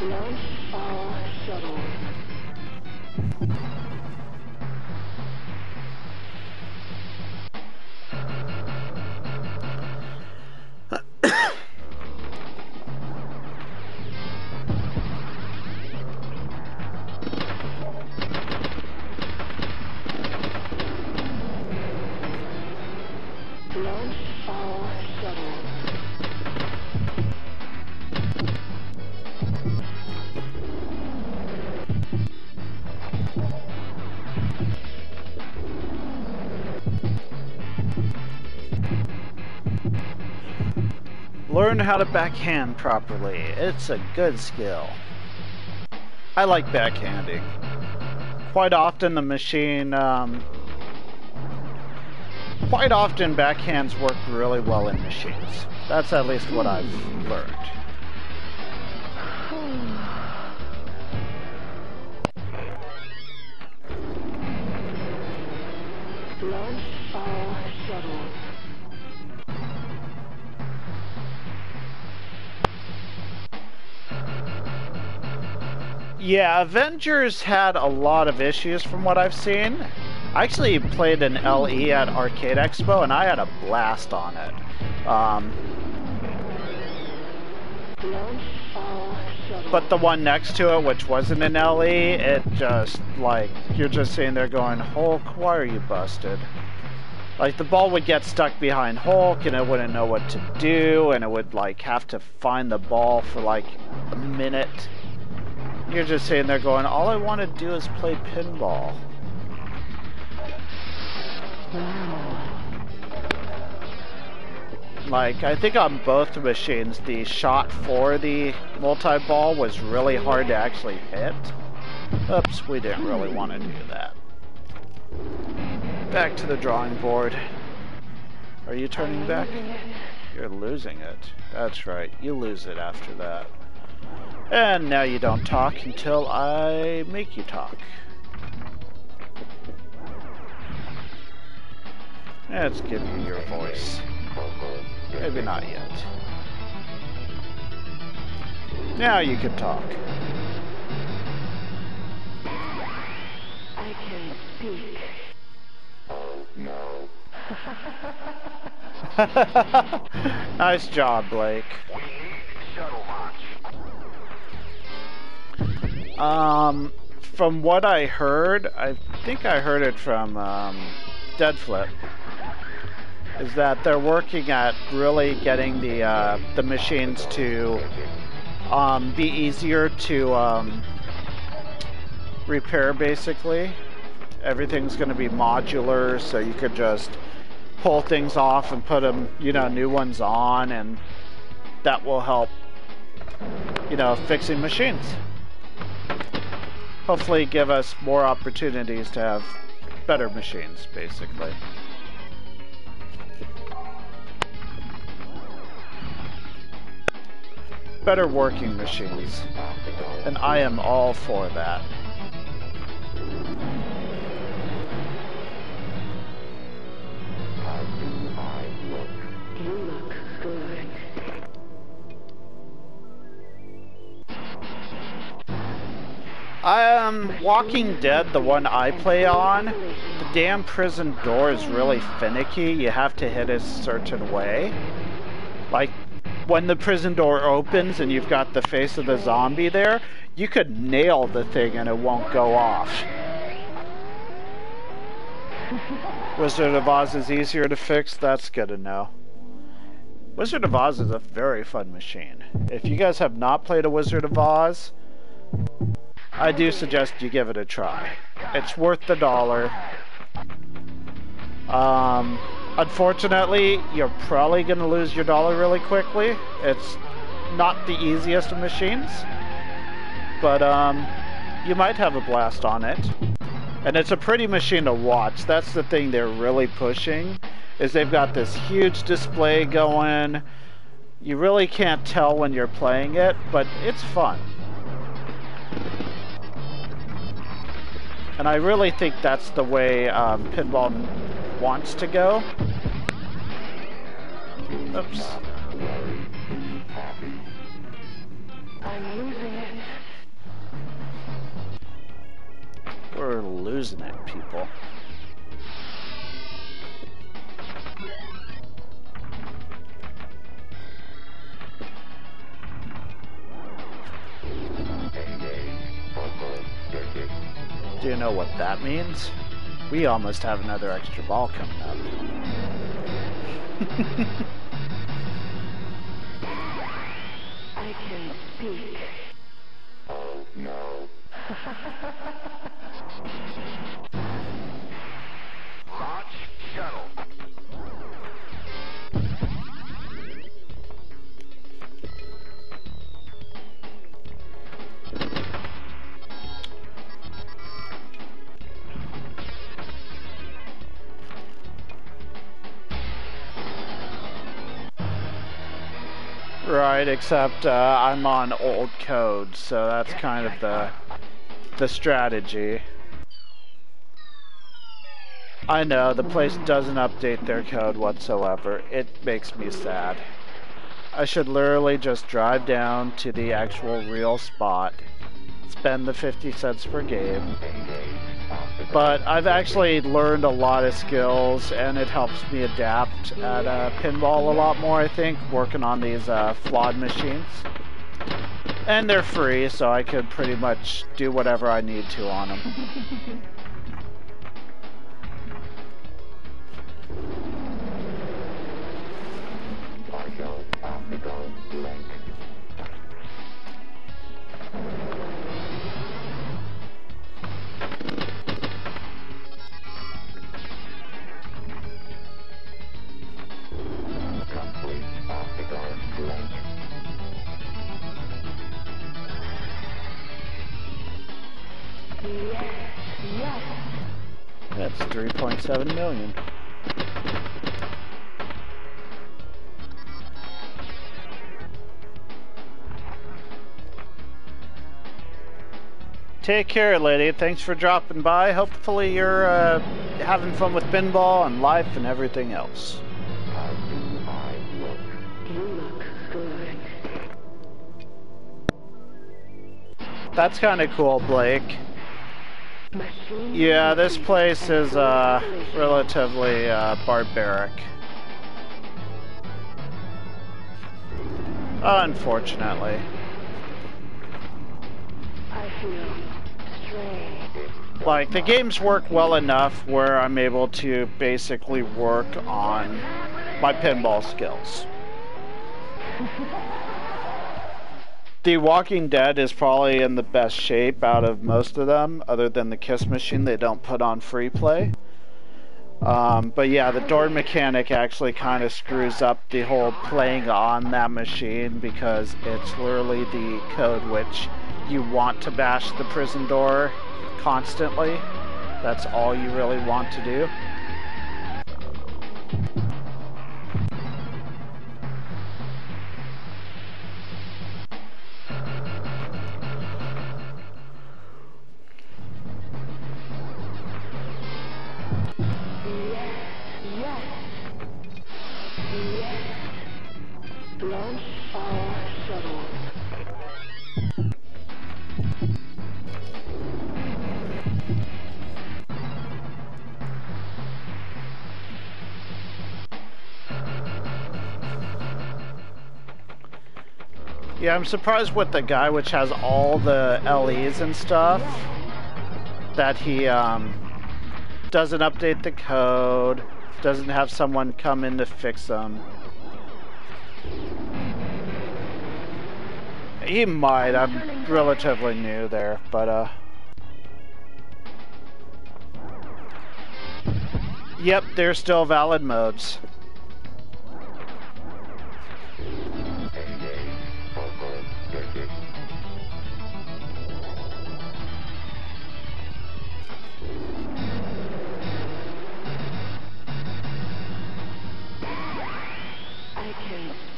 Launch all shuttle. Launch all shuttle. Learn how to backhand properly. It's a good skill. I like backhanding. Quite often the machine, quite often backhands work really well in machines. That's at least what I've learned. Launch all shuttle. Yeah, Avengers had a lot of issues from what I've seen. I actually played an LE at Arcade Expo and I had a blast on it. Launch all shuttle. But the one next to it, which wasn't an LE, it just, like, you're just sitting there going, Hulk, why are you busted? Like, the ball would get stuck behind Hulk and it wouldn't know what to do, and it would, like, have to find the ball for, like, a minute. You're just sitting there going, all I want to do is play pinball. Like, I think on both the machines, the shot for the multi-ball was really hard to actually hit. Oops, we didn't really want to do that. Back to the drawing board. Are you turning back? You're losing it. That's right, you lose it after that. And now you don't talk until I make you talk. Let's give you your voice. Maybe not yet. Now you can talk. I can speak. Oh, no. Nice job, Blake. We need shuttle launch. From what I heard, I think I heard it from Deadflip, is that they're working at really getting the machines to be easier to repair, basically. Everything's going to be modular, so you could just pull things off and put them, you know, new ones on, and that will help, you know, fixing machines. Hopefully give us more opportunities to have better machines, basically. Better working machines. And I am all for that. How do I look? You look good. Walking Dead, the one I play on, the damn prison door is really finicky. You have to hit a certain way. Like, when the prison door opens and you've got the face of the zombie there, you could nail the thing and it won't go off. Wizard of Oz is easier to fix, that's good to know. Wizard of Oz is a very fun machine. If you guys have not played a Wizard of Oz, I do suggest you give it a try. It's worth the $1. Unfortunately, you're probably going to lose your $1 really quickly. It's not the easiest of machines, but you might have a blast on it. And it's a pretty machine to watch. That's the thing they're really pushing, is they've got this huge display going. You really can't tell when you're playing it, but it's fun. And I really think that's the way Pinball wants to go. Oops. I'm losing it. We're losing it, people. Do you know what that means? We almost have another extra ball coming up. I can speak. Oh no. Launch shuttle. Right, except I'm on old code, so that's kind of the strategy. I know, the place doesn't update their code whatsoever. It makes me sad. I should literally just drive down to the actual real spot, spend the 50 cents per game. But I've actually learned a lot of skills, and it helps me adapt at Pinball a lot more, I think, working on these flawed machines. And they're free, so I could pretty much do whatever I need to on them. That's 3.7 million. Take care, lady. Thanks for dropping by. Hopefully you're having fun with pinball and life and everything else. How do I look? You look good. That's kind of cool, Blake. Machine Yeah, this place is relatively barbaric. Unfortunately. I feel strange. Like, the games work well enough where I'm able to basically work on my pinball skills. The Walking Dead is probably in the best shape out of most of them, other than the Kiss Machine they don't put on free play. But yeah, the door mechanic actually kind of screws up the whole playing on that machine, because it's literally the code which you want to bash the prison door constantly. That's all you really want to do. Launch our shuttle. Yeah, I'm surprised with the guy which has all the LEs and stuff that he doesn't update the code, doesn't have someone come in to fix them. He might, I'm relatively new there, but yep, they're still valid modes.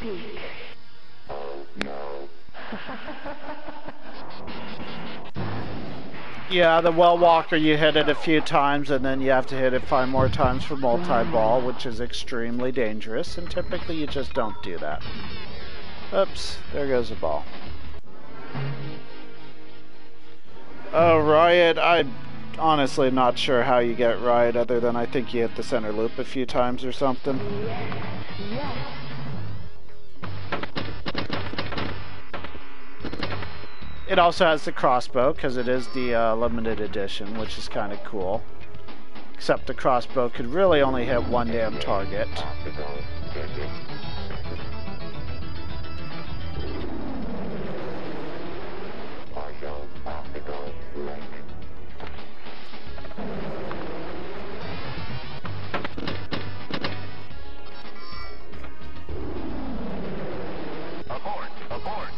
speak. Oh no. Yeah, the well walker, you hit it a few times and then you have to hit it 5 more times for multi-ball, which is extremely dangerous, and typically you just don't do that. Oops, there goes the ball. Oh, Riot, I'm honestly not sure how you get Riot other than I think you hit the center loop a few times or something. Yes. It also has the crossbow, because it is the limited edition, which is kind of cool. Except the crossbow could really only hit one damn target. Abort! Abort!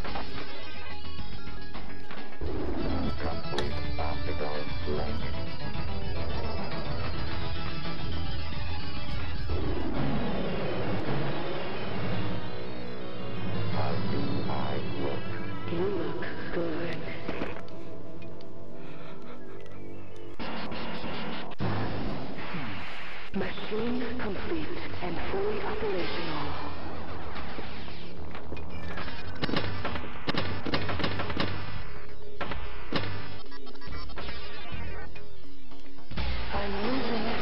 Complete optical link. How do I look? You look good. Machine complete and fully operational. I'm losing it.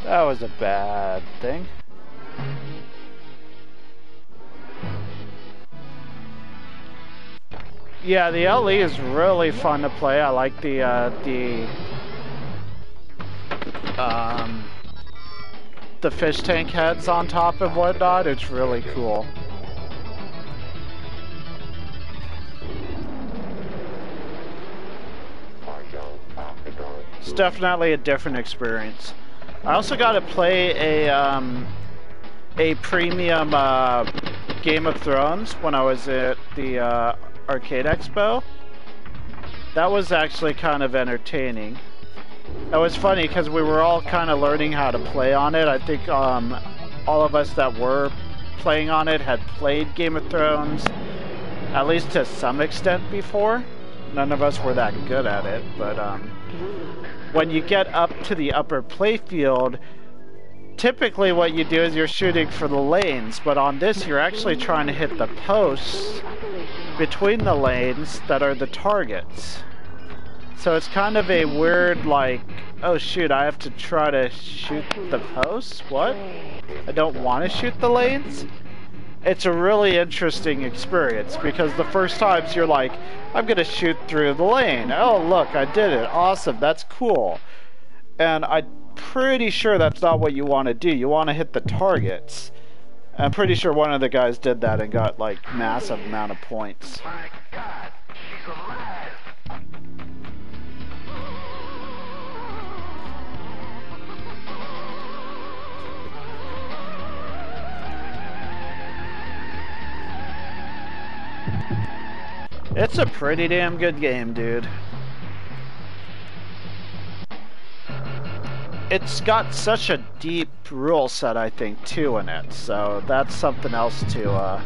That was a bad thing. Yeah, the LE is really fun to play. I like the fish tank heads on top and whatnot. It's really cool. It's definitely a different experience. I also got to play a premium Game of Thrones when I was at the Arcade Expo. That was actually kind of entertaining. That was funny because we were all kind of learning how to play on it. I think all of us that were playing on it had played Game of Thrones, at least to some extent before. None of us were that good at it, but when you get up to the upper playfield, typically what you do is you're shooting for the lanes, but on this you're actually trying to hit the posts between the lanes that are the targets. So it's kind of a weird, like, oh shoot, I have to try to shoot the posts? What? I don't want to shoot the lanes? It's a really interesting experience because the first times you're like, I'm gonna shoot through the lane. Oh look, I did it. Awesome, that's cool. And I'm pretty sure that's not what you want to do. You want to hit the targets. I'm pretty sure one of the guys did that and got like massive amount of points. My God, she's alive! It's a pretty damn good game, dude. It's got such a deep rule set, I think, too, in it. So that's something else to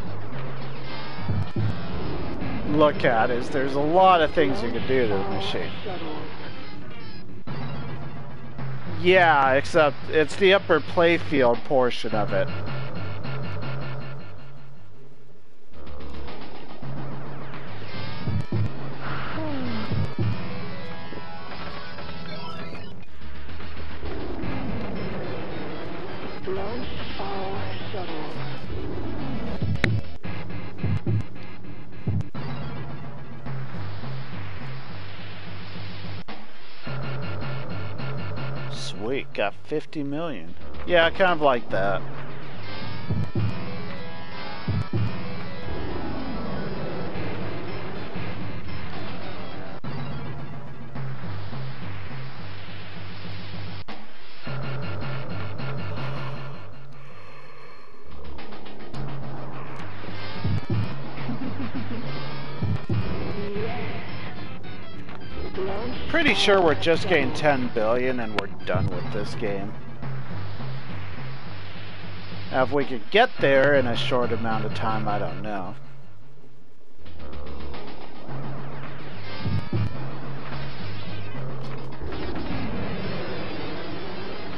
look at, is there's a lot of things you can do to the machine. Yeah, except it's the upper playfield portion of it. Launch our shuttle. Sweet, got 50 million. Yeah, kind of like that. Pretty sure we're just getting 10 billion and we're done with this game. Now, if we could get there in a short amount of time, I don't know.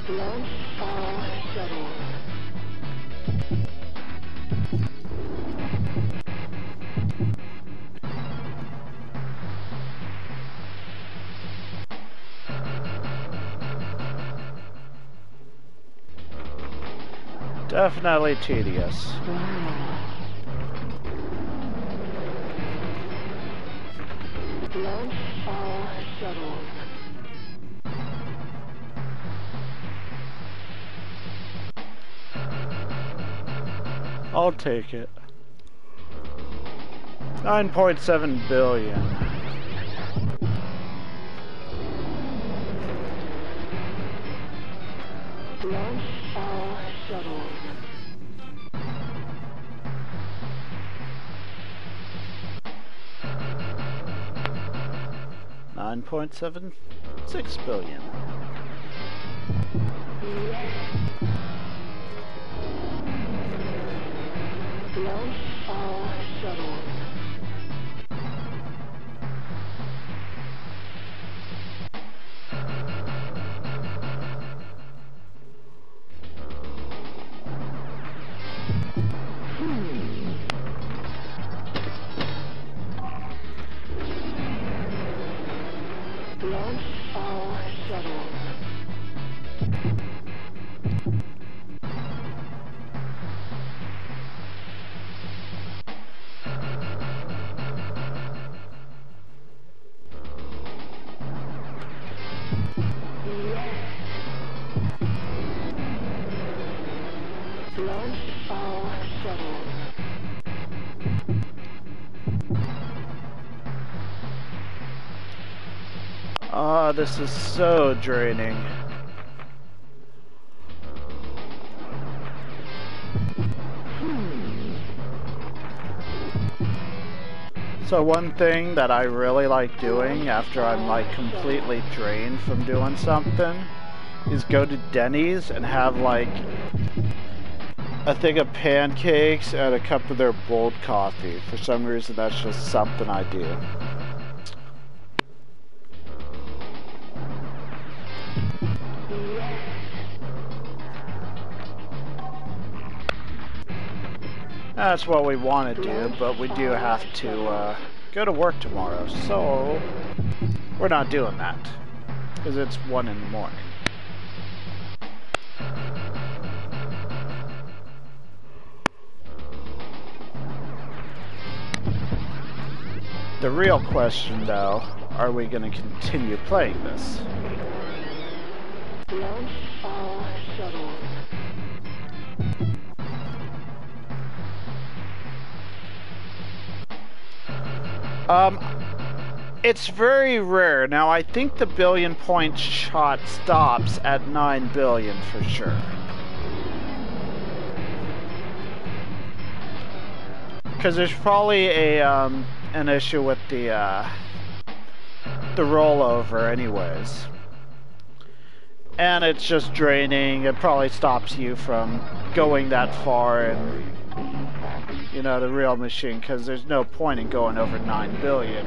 Launch all shuttle. Definitely tedious. Launch all shuttles. I'll take it. 9.7 billion. Launch all shuttles. $9.76 billion. Launch all shuttles. Launch all shuttles. Launch all shuttles. Ah, this is so draining. So one thing that I really like doing after I'm like completely drained from doing something is go to Denny's and have like a thing of pancakes and a cup of their bold coffee. For some reason that's just something I do. That's what we want to do, but we do have to go to work tomorrow, so we're not doing that, because it's 1 in the morning. The real question, though, are we going to continue playing this? Launch all shuttles. It's very rare. Now, I think the billion point shot stops at 9 billion for sure. Because there's probably a, an issue with the rollover anyways. And it's just draining. It probably stops you from going that far and, you know, the real machine, because there's no point in going over 9 billion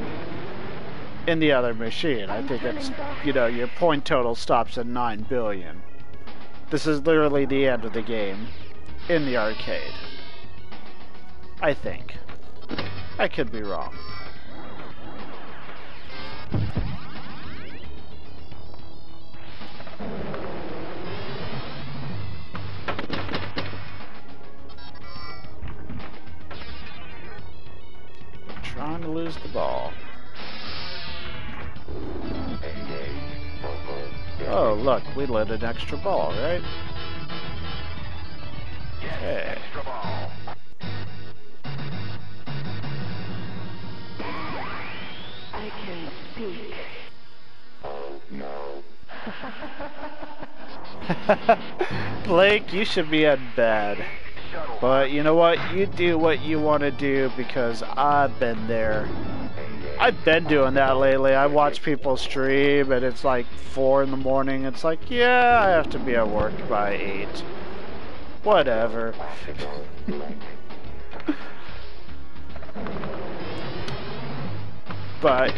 in the other machine. I think it's, you know, your point total stops at 9 billion. This is literally the end of the game in the arcade. I think. I could be wrong. Trying to lose the ball. Oh, look, we lit an extra ball, right? Hey. Extra ball. I can speak. Oh no. Blake, you should be in bed. But you know what? You do what you want to do, because I've been there. Engage. I've been doing that lately. I watch people stream and it's like 4 in the morning. It's like, yeah, I have to be at work by 8. Whatever. But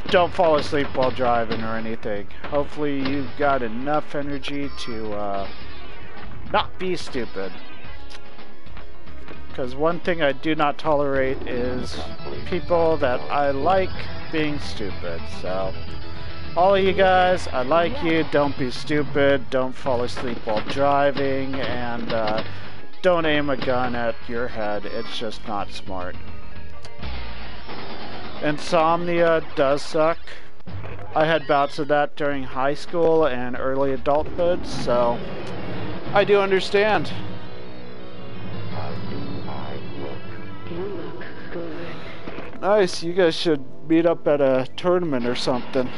don't fall asleep while driving or anything. Hopefully you've got enough energy to not be stupid. Because one thing I do not tolerate is people that I like being stupid. So, all of you guys, I like you. Don't be stupid. Don't fall asleep while driving. And don't aim a gun at your head. It's just not smart. Insomnia does suck. I had bouts of that during high school and early adulthood, so I do understand. You look good. Nice, you guys should meet up at a tournament or something.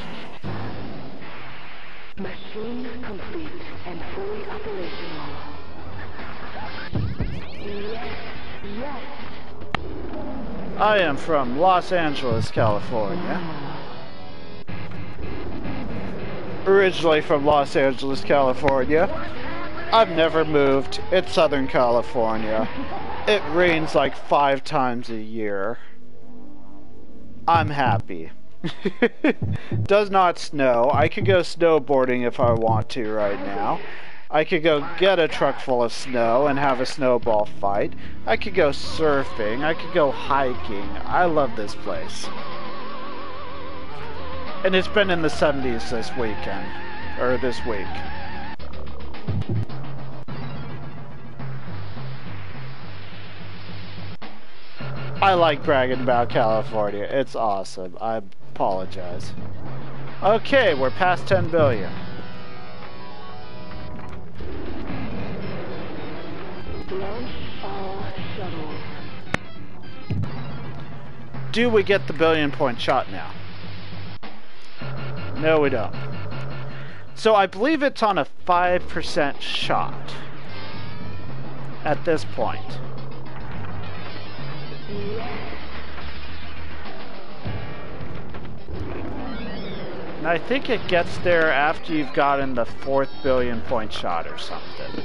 Machine complete and fully operational. Yes, yes. I am from Los Angeles, California. Originally from Los Angeles, California. I've never moved. It's Southern California. It rains like 5 times a year. I'm happy. Does not snow. I could go snowboarding if I want to right now. I could go get a truck full of snow and have a snowball fight. I could go surfing. I could go hiking. I love this place. And it's been in the 70s this weekend. Or this week. I like bragging about California. It's awesome. I apologize. Okay, we're past 10 billion. Launch all shuttles. Do we get the billion-point shot now? No, we don't. So I believe it's on a 5% shot at this point. And I think it gets there after you've gotten the 4th billion-point shot or something.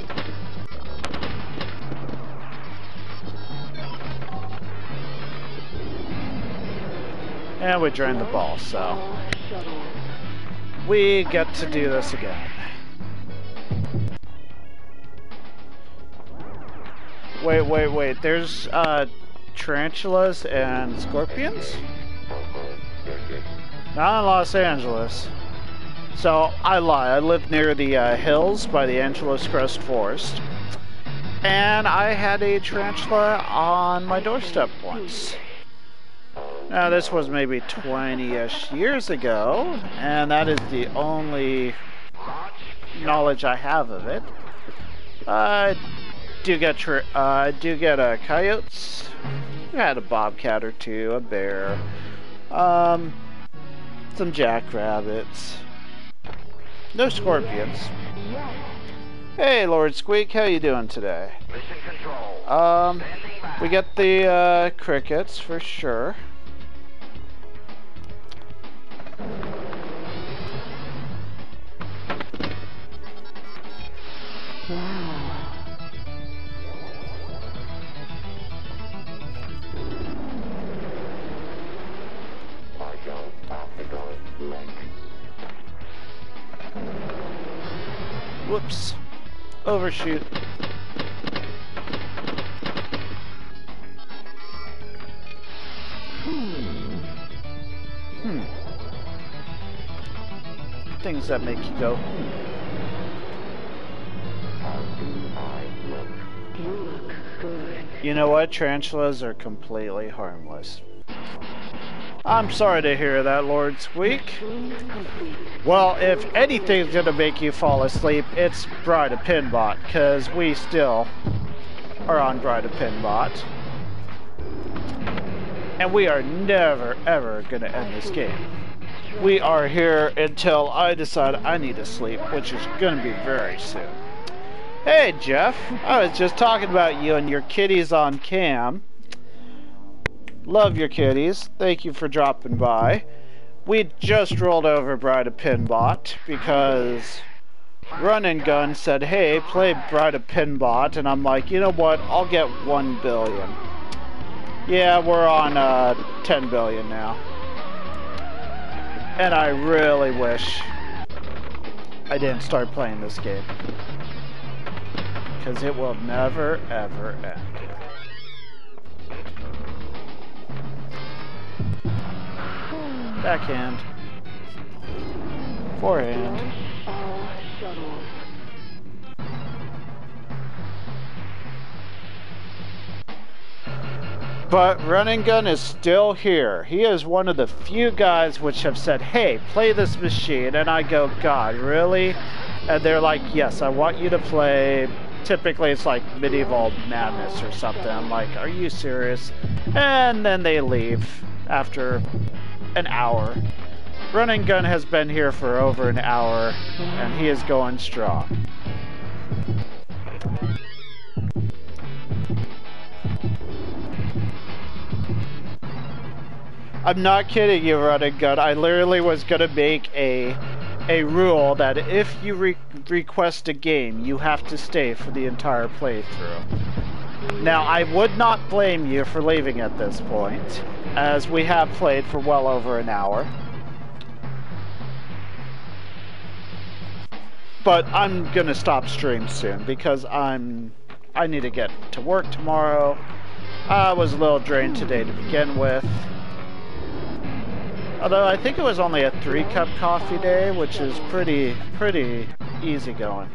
And we drained the ball, so we get to do this again. Wait. There's tarantulas and scorpions? Not in Los Angeles. So, I lie. I live near the hills by the Angeles Crest Forest. And I had a tarantula on my doorstep once. Now, this was maybe 20-ish years ago, and that is the only knowledge I have of it. I do get coyotes. I had a bobcat or two, a bear, some jackrabbits. No scorpions. Hey, Lord Squeak, how you doing today? Mission control. We get the crickets for sure. Whoops. Overshoot. Things that make you go, You look good. You know what? Tarantulas are completely harmless. I'm sorry to hear that, Lord Squeak. Well, if anything's gonna make you fall asleep, it's Bride of Pinbot, because we still are on Bride of Pinbot. And we are never, ever gonna end this game. We are here until I decide I need to sleep, which is gonna be very soon. Hey, Jeff. I was just talking about you and your kitties on cam. Love your kitties. Thank you for dropping by. We just rolled over Bride of Pinbot because Run and Gun said, hey, play Bride of Pinbot, and I'm like, you know what, I'll get 1 billion. Yeah, we're on 10 billion now. And I really wish I didn't start playing this game. Because it will never, ever end. Backhand. Forehand. But Run and Gun is still here. He is one of the few guys which have said, hey, play this machine. And I go, God, really? And they're like, yes, I want you to play. Typically it's like Medieval Madness or something. I'm like, are you serious? And then they leave after an hour. Run and Gun has been here for over an hour, and he is going strong. I'm not kidding you, Run and Gun. I literally was going to make a rule that if you request a game, you have to stay for the entire playthrough. Now, I would not blame you for leaving at this point, as we have played for well over an hour. But I'm gonna stop stream soon because I need to get to work tomorrow. I was a little drained today to begin with. Although I think it was only a 3-cup coffee day, which is pretty easy going.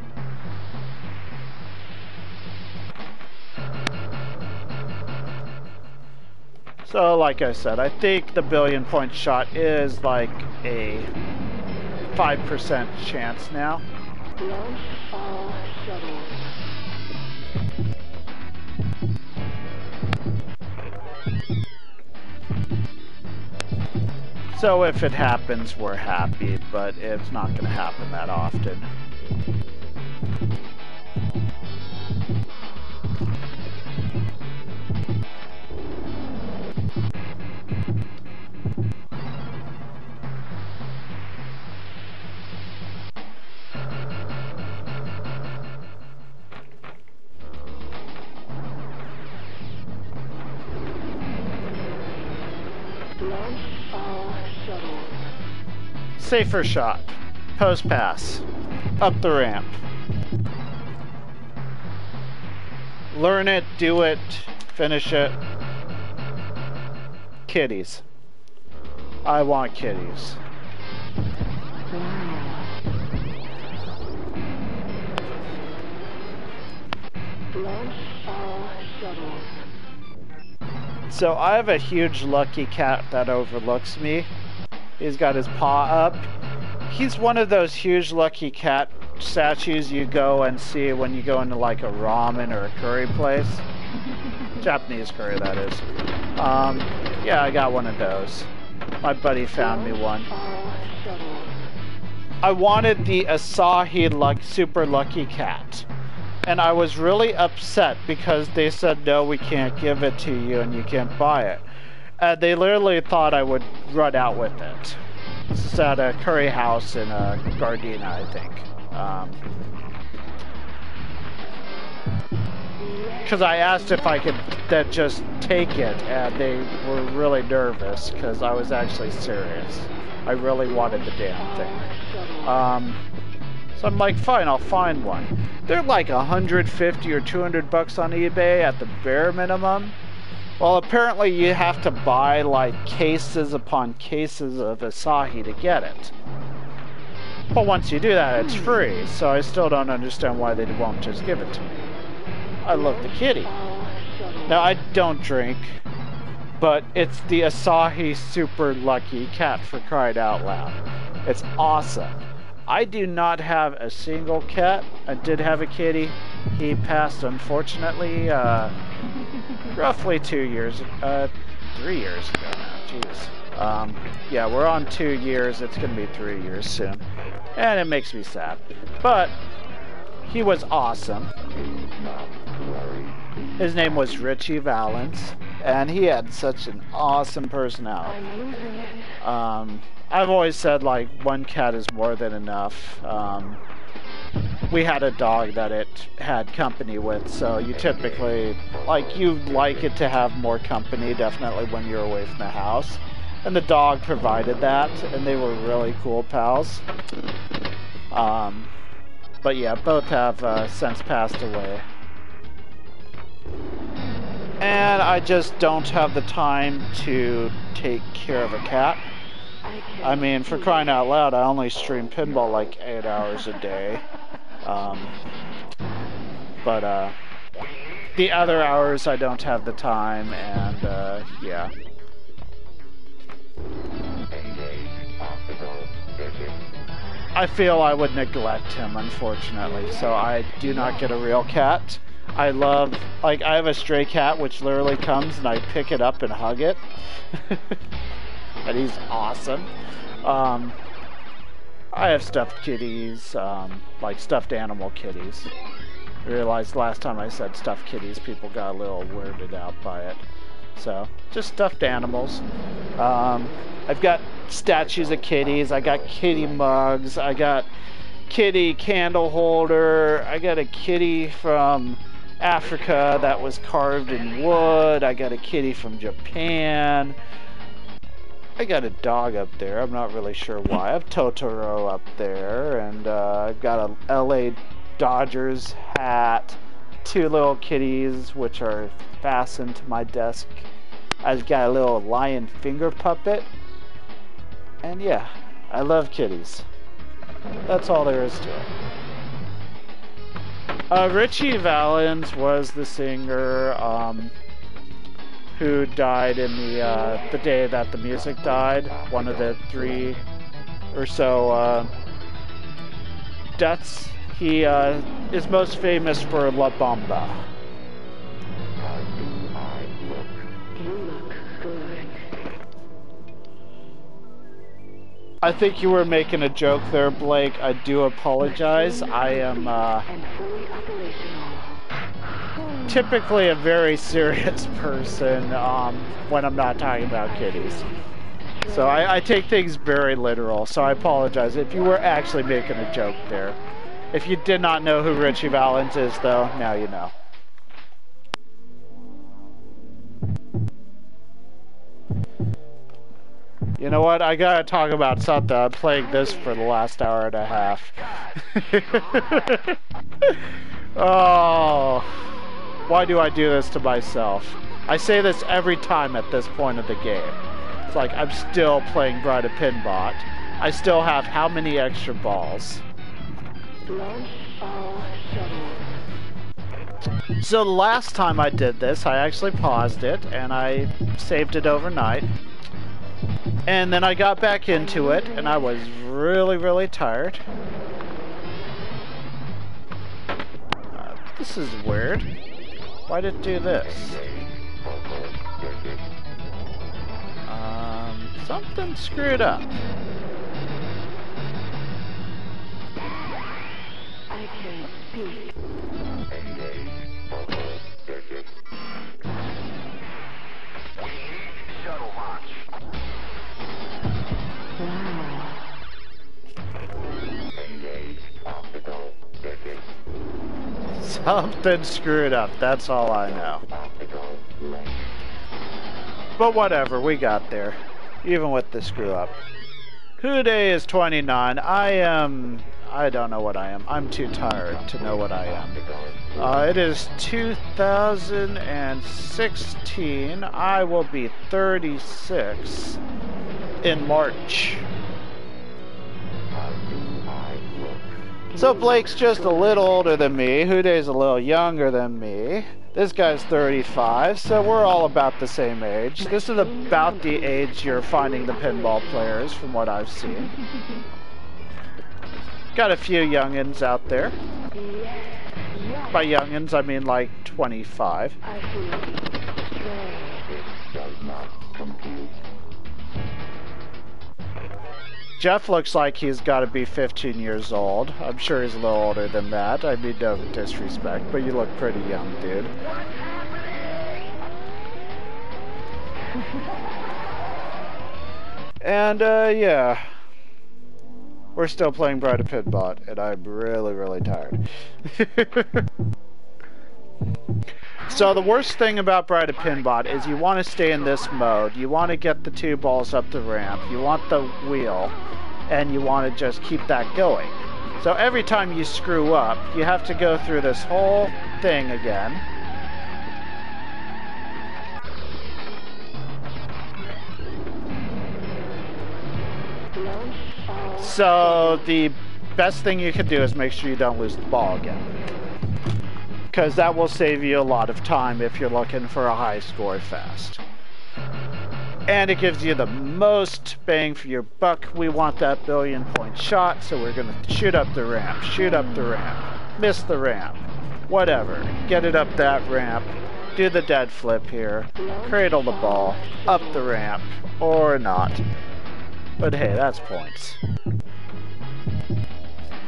So, like I said, I think the billion-point shot is like a 5% chance now. Launch all shuttles. So if it happens, we're happy, but it's not going to happen that often. Safer shot. Post pass. Up the ramp. Learn it, do it, finish it. Kitties. I want kitties. Launch all shuttles. So I have a huge lucky cat that overlooks me. He's got his paw up. He's one of those huge lucky cat statues you go and see when you go into like a ramen or a curry place. Japanese curry, that is. Yeah, I got one of those. My buddy found me one. I wanted the Asahi Super Lucky Cat. And I was really upset because they said, no, we can't give it to you and you can't buy it. They literally thought I would run out with it. This is at a curry house in Gardena, I think. Because I asked if I could just take it, and they were really nervous because I was actually serious. I really wanted the damn thing. So I'm like, fine, I'll find one. They're like 150 or 200 bucks on eBay at the bare minimum. Well, apparently you have to buy like cases upon cases of Asahi to get it. But once you do that, it's free, so I still don't understand why they won't just give it to me. I love the kitty. Now, I don't drink, but it's the Asahi Super Lucky Cat, for crying out loud. It's awesome. I do not have a single cat. I did have a kitty. He passed, unfortunately, roughly 3 years ago now. Jeez. Yeah, we're on 2 years. It's going to be 3 years soon. And it makes me sad. But he was awesome. His name was Richie Valens. and he had such an awesome personality. I'm losing it. I've always said, like, one cat is more than enough. We had a dog that it had company with, so you typically, like, you like it to have more company, definitely when you're away from the house. And the dog provided that, and they were really cool pals. But yeah, both have since passed away. And I just don't have the time to take care of a cat. I mean, for crying out loud, I only stream pinball like 8 hours a day. But the other hours I don't have the time, and yeah. I feel I would neglect him, unfortunately, so I do not get a real cat. I love, like, I have a stray cat which literally comes and I pick it up and hug it. And he's awesome. I have stuffed kitties, like stuffed animal kitties. I realized last time I said stuffed kitties, people got a little weirded out by it. So, just stuffed animals. I've got statues of kitties, I got kitty mugs, I got kitty candle holder, I got a kitty from Africa that was carved in wood, I got a kitty from Japan, I got a dog up there, I'm not really sure why, I have Totoro up there, and I've got a LA Dodgers hat, 2 little kitties which are fastened to my desk. I've got a little lion finger puppet. And yeah, I love kitties. That's all there is to it. Richie Valens was the singer who died in the day that the music died. One of the 3 or so deaths. He is most famous for La Bamba. I think you were making a joke there, Blake. I do apologize. I am typically a very serious person when I'm not talking about kitties. So I take things very literal, so I apologize if you were actually making a joke there. If you did not know who Richie Valens is, though, now you know. You know what? I gotta talk about something. I'm playing this for the last hour and a half. Oh, why do I do this to myself? I say this every time at this point of the game. It's like I'm still playing Bride of Pinball. I still have how many extra balls? So the last time I did this, I actually paused it and I saved it overnight. And then I got back into it, and I was really, really tired. This is weird. Why did it do this? Something screwed up. I can't speak. Shuttle launch. Something screwed up, that's all I know. But whatever, we got there. Even with the screw up. Who day is 29? I don't know what I am. I'm too tired to know what I am. It is 2016. I will be 36 in March. So Blake's just a little older than me. Huday's a little younger than me. This guy's 35, so we're all about the same age. This is about the age you're finding the pinball players, from what I've seen. Got a few youngins out there. By youngins, I mean like 25. Jeff looks like he's got to be 15 years old. I'm sure he's a little older than that. I mean, no disrespect, but you look pretty young, dude. And, yeah. We're still playing Bride of Pinball, and I'm really, really tired. So the worst thing about Bride of Pinball is you want to stay in this mode. You want to get the 2 balls up the ramp. You want the wheel, and you want to just keep that going. So every time you screw up, you have to go through this whole thing again. So the best thing you can do is make sure you don't lose the ball again, because that will save you a lot of time if you're looking for a high score fast. And it gives you the most bang for your buck. We want that billion-point shot, so we're going to shoot up the ramp, miss the ramp, whatever. Get it up that ramp, do the dead flip here, cradle the ball, up the ramp, or not. But hey, that's points.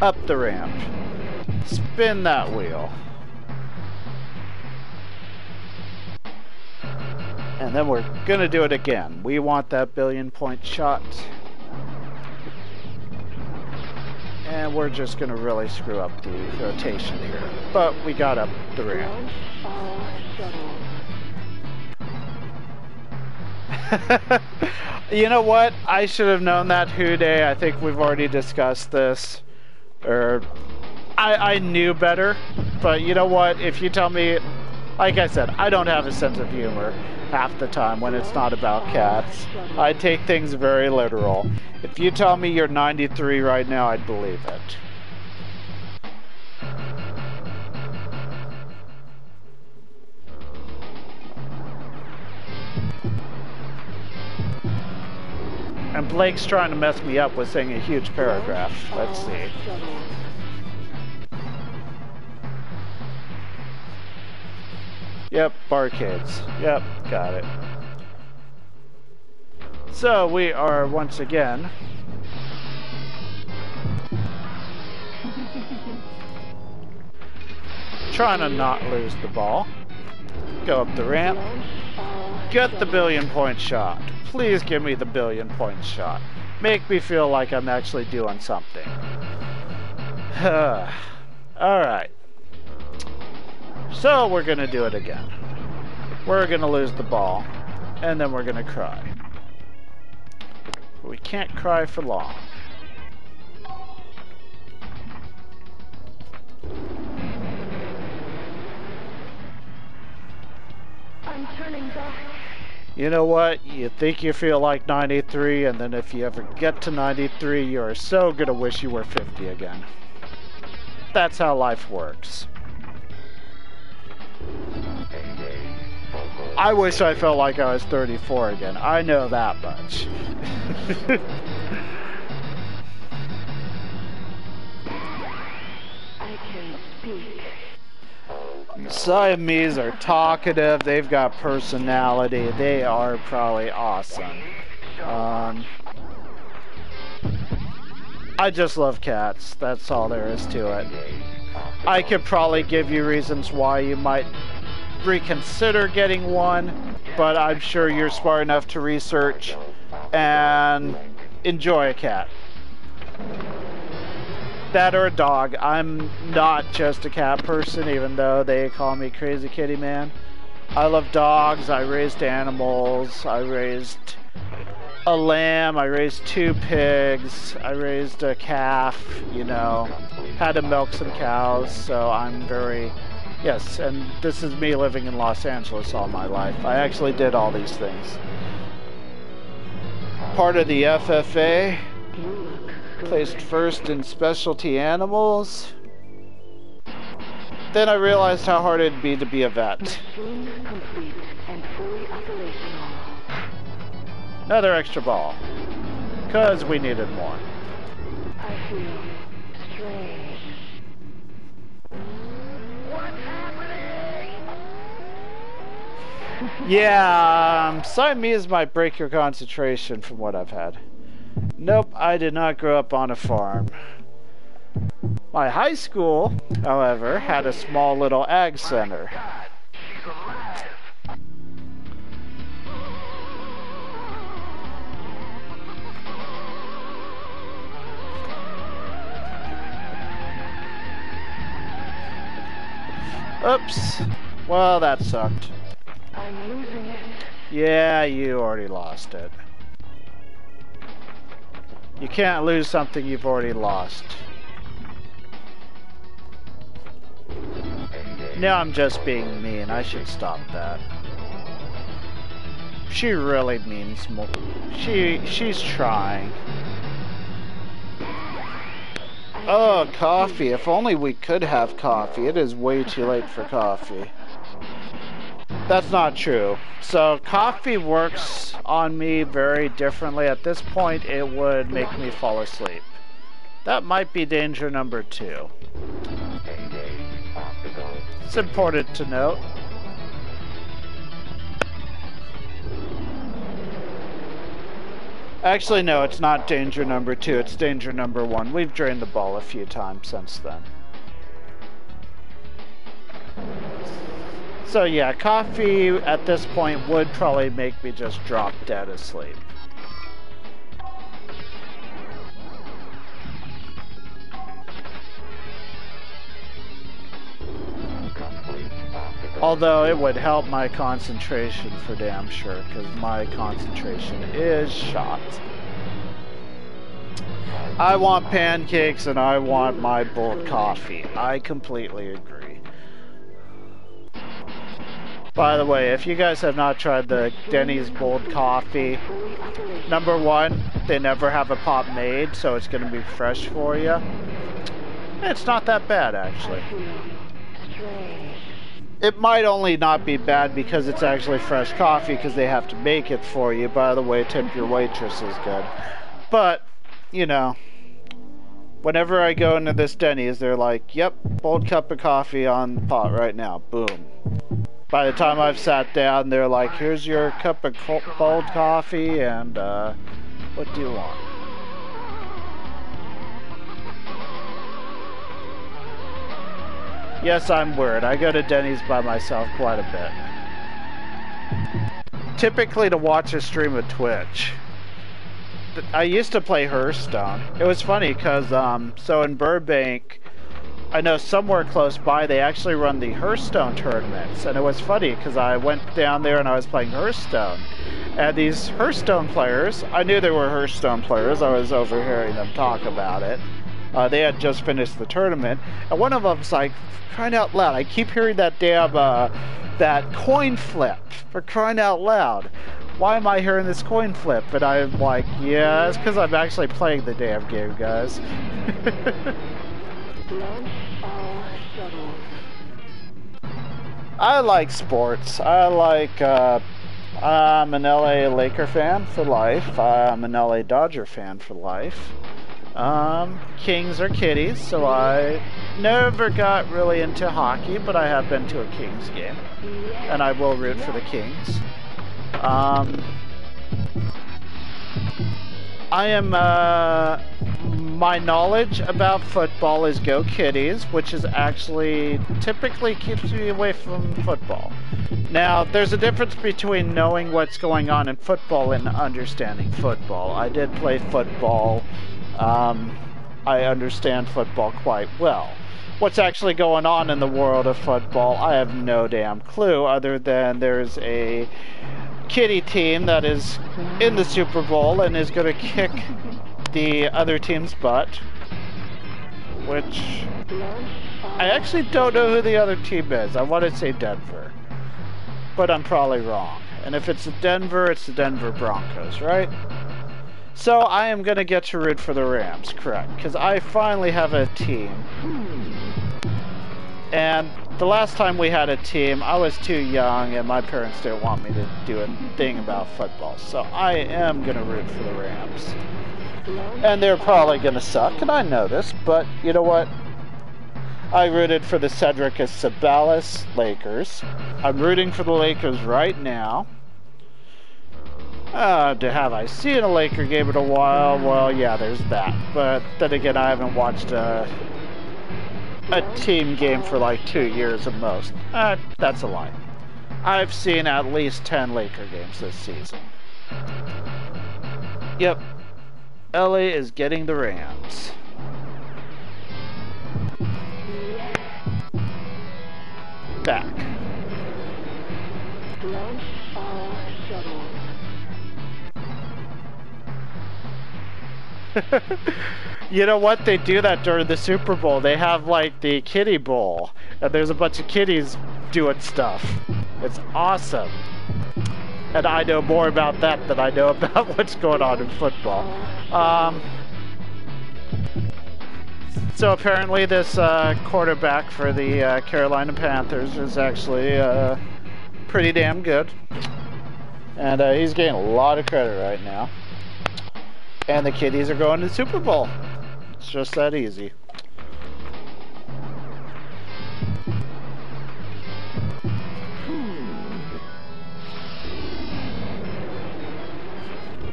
Up the ramp. Spin that wheel. And then we're gonna do it again. We want that billion-point shot. And we're just gonna really screw up the rotation here. But we got up the ramp. You know what? I should have known that, Houday. I think we've already discussed this. I knew better. But you know what? If you tell me... Like I said, I don't have a sense of humor half the time when it's not about cats. I take things very literal. If you tell me you're 93 right now, I'd believe it. And Blake's trying to mess me up with saying a huge paragraph. Let's see. Yep, barcades. Yep, got it. So we are once again trying to not lose the ball. Go up the ramp. Get the billion-point shot. Please give me the billion-point shot. Make me feel like I'm actually doing something. Alright. So we're gonna do it again. We're gonna lose the ball, and then we're gonna cry. But we can't cry for long. I'm turning back. You know what? You think you feel like 93, and then if you ever get to 93, you are so gonna wish you were 50 again. That's how life works. I wish I felt like I was 34 again. I know that much. I can speak. Siamese are talkative. They've got personality. They are probably awesome. I just love cats. That's all there is to it. I could probably give you reasons why you might reconsider getting one, but I'm sure you're smart enough to research and enjoy a cat. That or a dog. I'm not just a cat person, even though they call me Crazy Kitty Man. I love dogs. I raised animals. I raised a lamb. I raised 2 pigs. I raised a calf, you know. Had to milk some cows, so I'm very... Yes, and this is me living in Los Angeles all my life. I actually did all these things. Part of the FFA. Placed first in specialty animals. Then I realized how hard it'd be to be a vet. Machine complete and fully operational. Another extra ball. 'Cause we needed more. I feel strange. What's happening? Yeah, Siamese might break your concentration from what I've had. Nope, I did not grow up on a farm. My high school, however, had a small little ag center. God, she's alive. Oops. Well, that sucked. I'm losing it. Yeah, you already lost it. You can't lose something you've already lost. Now I'm just being mean. I should stop that. She really means more. She's trying. Oh, coffee. If only we could have coffee. It is way too late for coffee. That's not true. So coffee works on me very differently. At this point, it would make me fall asleep. That might be danger number 2. It's important to note. Actually, no, it's not danger number 2. It's danger number 1. We've drained the ball a few times since then. So yeah, coffee at this point would probably make me just drop dead asleep. Although it would help my concentration for damn sure, because my concentration is shot. I want pancakes and I want my bold coffee. I completely agree. By the way, if you guys have not tried the Denny's bold coffee, number 1, they never have a pot made, so it's going to be fresh for you. It's not that bad, actually. It might only not be bad because it's actually fresh coffee because they have to make it for you. By the way, tip your waitress is good. But, you know, whenever I go into this Denny's, they're like, yep, bold cup of coffee on the pot right now. Boom. By the time I've sat down, they're like, here's your cup of bold coffee and, what do you want? Yes, I'm weird. I go to Denny's by myself quite a bit. Typically to watch a stream of Twitch. I used to play Hearthstone. It was funny because, so in Burbank, I know somewhere close by they actually run the Hearthstone tournaments. And it was funny because I went down there and I was playing Hearthstone. And these Hearthstone players, I knew they were Hearthstone players. I was overhearing them talk about it. They had just finished the tournament, and one of them's like, crying out loud, I keep hearing that damn, that coin flip, for crying out loud. Why am I hearing this coin flip? And I'm like, yeah, it's because I'm actually playing the damn game, guys. I like sports. I'm an LA Laker fan for life. I'm an LA Dodger fan for life. Kings are kitties, so I never got really into hockey, but I have been to a Kings game, and I will root for the Kings. My knowledge about football is go kitties, which is actually typically keeps me away from football. Now, there's a difference between knowing what's going on in football and understanding football. I did play football. I understand football quite well. What's actually going on in the world of football, I have no damn clue, other than there's a kitty team that is in the Super Bowl and is going to kick the other team's butt, which I actually don't know who the other team is. I want to say Denver, but I'm probably wrong. And if it's Denver, it's the Denver Broncos, right? So I am going to get to root for the Rams, correct, because I finally have a team. And the last time we had a team, I was too young and my parents didn't want me to do a thing about football. So I am going to root for the Rams. And they're probably going to suck, and I know this, but you know what? I rooted for the Cedric Sabalas Lakers. I'm rooting for the Lakers right now. Have I seen a Laker game in a while? Well, yeah, there's that. But then again, I haven't watched a team game for like 2 years at most. That's a lie. I've seen at least 10 Laker games this season. Yep. LA is getting the Rams. back. Launch all shuttles. You know what? They do that during the Super Bowl. They have like the kiddie bowl, and there's a bunch of kiddies doing stuff. It's awesome. And I know more about that than I know about what's going on in football. So apparently this quarterback for the Carolina Panthers is actually pretty damn good. And he's getting a lot of credit right now. And the kiddies are going to the Super Bowl. It's just that easy.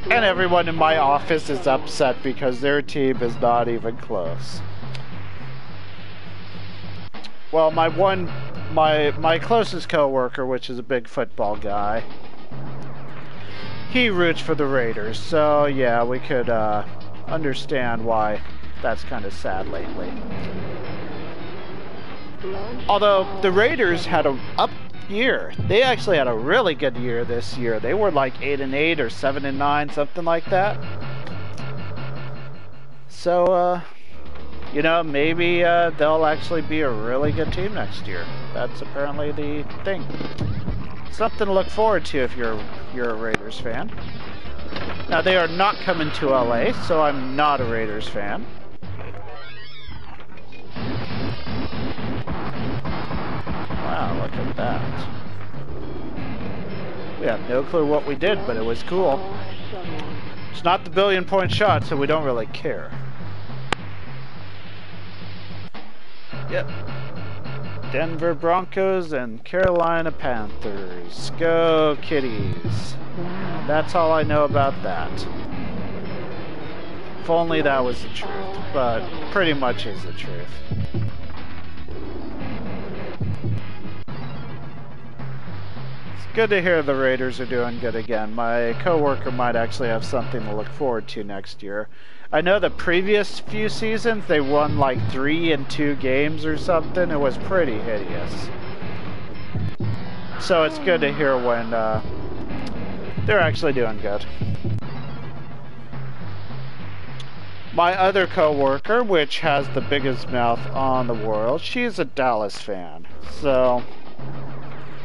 And everyone in my office is upset because their team is not even close. Well, my closest coworker, which is a big football guy, he roots for the Raiders, so yeah, we could understand why that's kind of sad lately. Although the Raiders had a up year, they actually had a really good year this year. They were like 8-8 or 7-9, something like that. So, you know, maybe they'll actually be a really good team next year. That's apparently the thing. Something to look forward to if you're a Raiders fan. Now they are not coming to LA, so I'm not a Raiders fan. Wow, look at that. We have no clue what we did, but it was cool. It's not the billion-point shot, so we don't really care. Yep. Denver Broncos and Carolina Panthers. Go Kitties. That's all I know about that. If only that was the truth, but pretty much is the truth. It's good to hear the Raiders are doing good again. My coworker might actually have something to look forward to next year. I know the previous few seasons they won like 3 in 2 games or something. It was pretty hideous. So it's good to hear when they're actually doing good. My other coworker, which has the biggest mouth on the world, she's a Dallas fan. So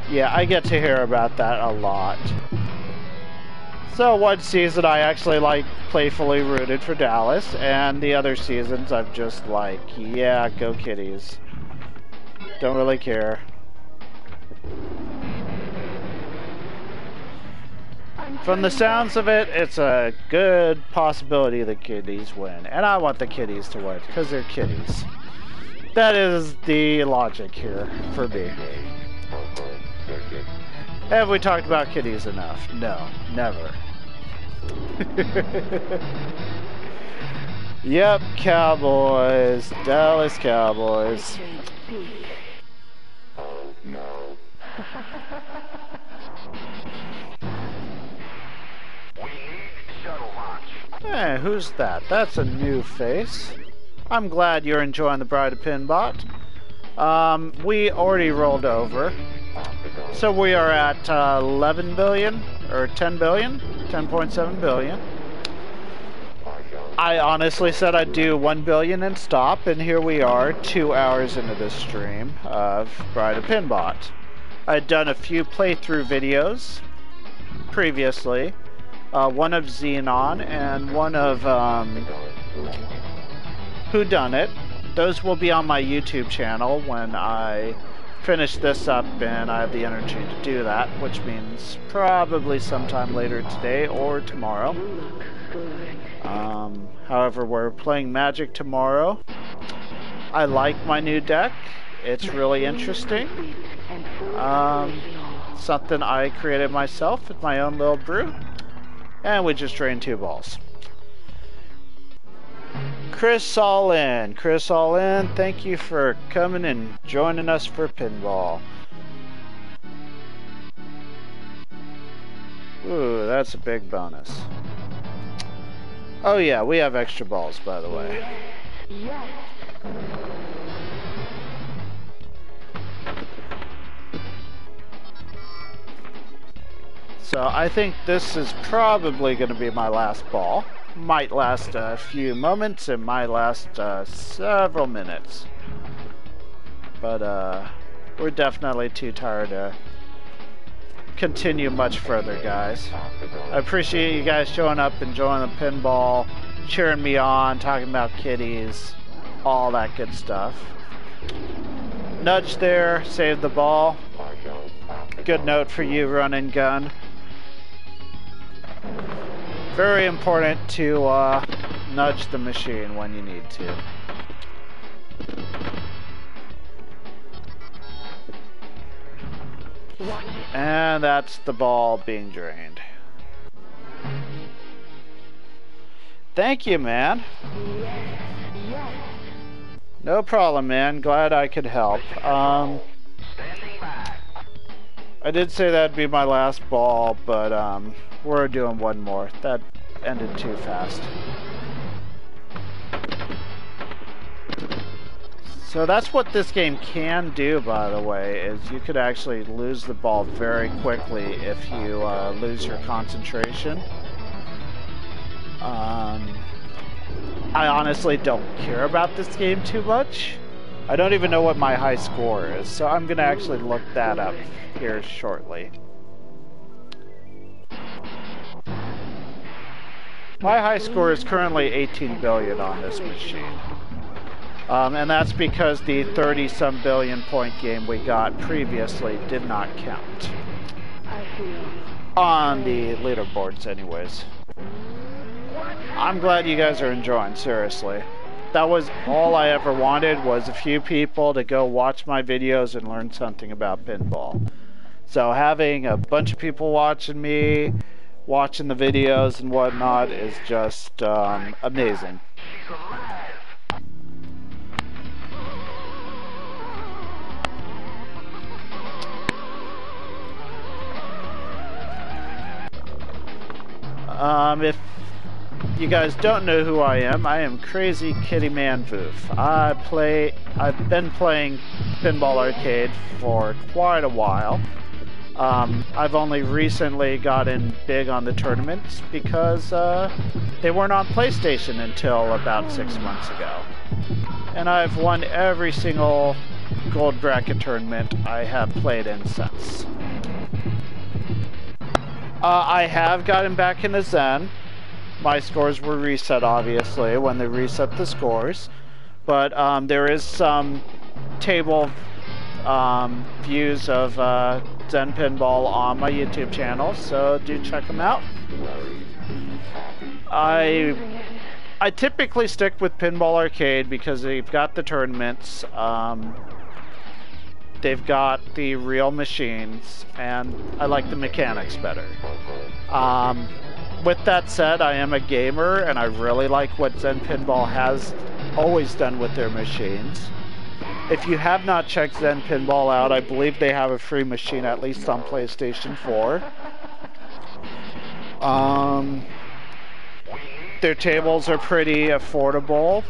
yeah, I get to hear about that a lot. So one season I actually like playfully rooted for Dallas, and the other seasons I'm just like, yeah, go Kitties. Don't really care. From the sounds of it, it's a good possibility the Kitties win. And I want the Kitties to win, because they're kitties. That is the logic here, for me. Have we talked about kitties enough? No, never. Yep, Cowboys. Dallas Cowboys. Oh no. Hey, who's that? That's a new face. I'm glad you're enjoying the Bride of Pinbot. We already rolled over. So we are at 11 billion, or 10 billion, 10.7 billion. I honestly said I'd do 1 billion and stop, and here we are, 2 hours into this stream of Bride of Pinbot. I'd done a few playthrough videos previously, one of Xenon and one of Whodunit. Those will be on my YouTube channel when I finish this up and I have the energy to do that, which means probably sometime later today or tomorrow. However, we're playing Magic tomorrow. I like my new deck. It's really interesting. Something I created myself with my own little brew. And we just drained 2 balls. Chris All In, thank you for coming and joining us for Pinball. Ooh, that's a big bonus. Oh yeah, we have extra balls, by the way. So I think this is probably going to be my last ball. Might last a few moments, it might last several minutes. But we're definitely too tired to continue much further, guys. I appreciate you guys showing up, enjoying the pinball, cheering me on, talking about kitties, all that good stuff. Nudge there, save the ball. Good note for you, run and gun. Very important to nudge the machine when you need to. And that's the ball being drained. Thank you, man. No problem, man. Glad I could help. I did say that'd be my last ball, but we're doing one more. That ended too fast. So that's what this game can do, by the way, is you could actually lose the ball very quickly if you lose your concentration. I honestly don't care about this game too much. I don't even know what my high score is, so I'm going to actually look that up here shortly. My high score is currently 18 billion on this machine. And that's because the 30-some billion point game we got previously did not count. On the leaderboards anyways. I'm glad you guys are enjoying, seriously. That was all I ever wanted, was a few people to go watch my videos and learn something about pinball. So having a bunch of people watching me, watching the videos and whatnot is just amazing. If you guys don't know who I am Crazy Kitty Man Voof. I've been playing Pinball Arcade for quite a while. I've only recently gotten big on the tournaments because they weren't on PlayStation until about 6 months ago. And I've won every single gold bracket tournament I have played in since. I have gotten back into Zen. My scores were reset, obviously, when they reset the scores. But there is some table views of Zen Pinball on my YouTube channel, so do check them out. I typically stick with Pinball Arcade because they've got the tournaments, they've got the real machines, and I like the mechanics better. With that said, I am a gamer, and I really like what Zen Pinball has always done with their machines. If you have not checked Zen Pinball out, I believe they have a free machine, at least on PlayStation 4. Their tables are pretty affordable.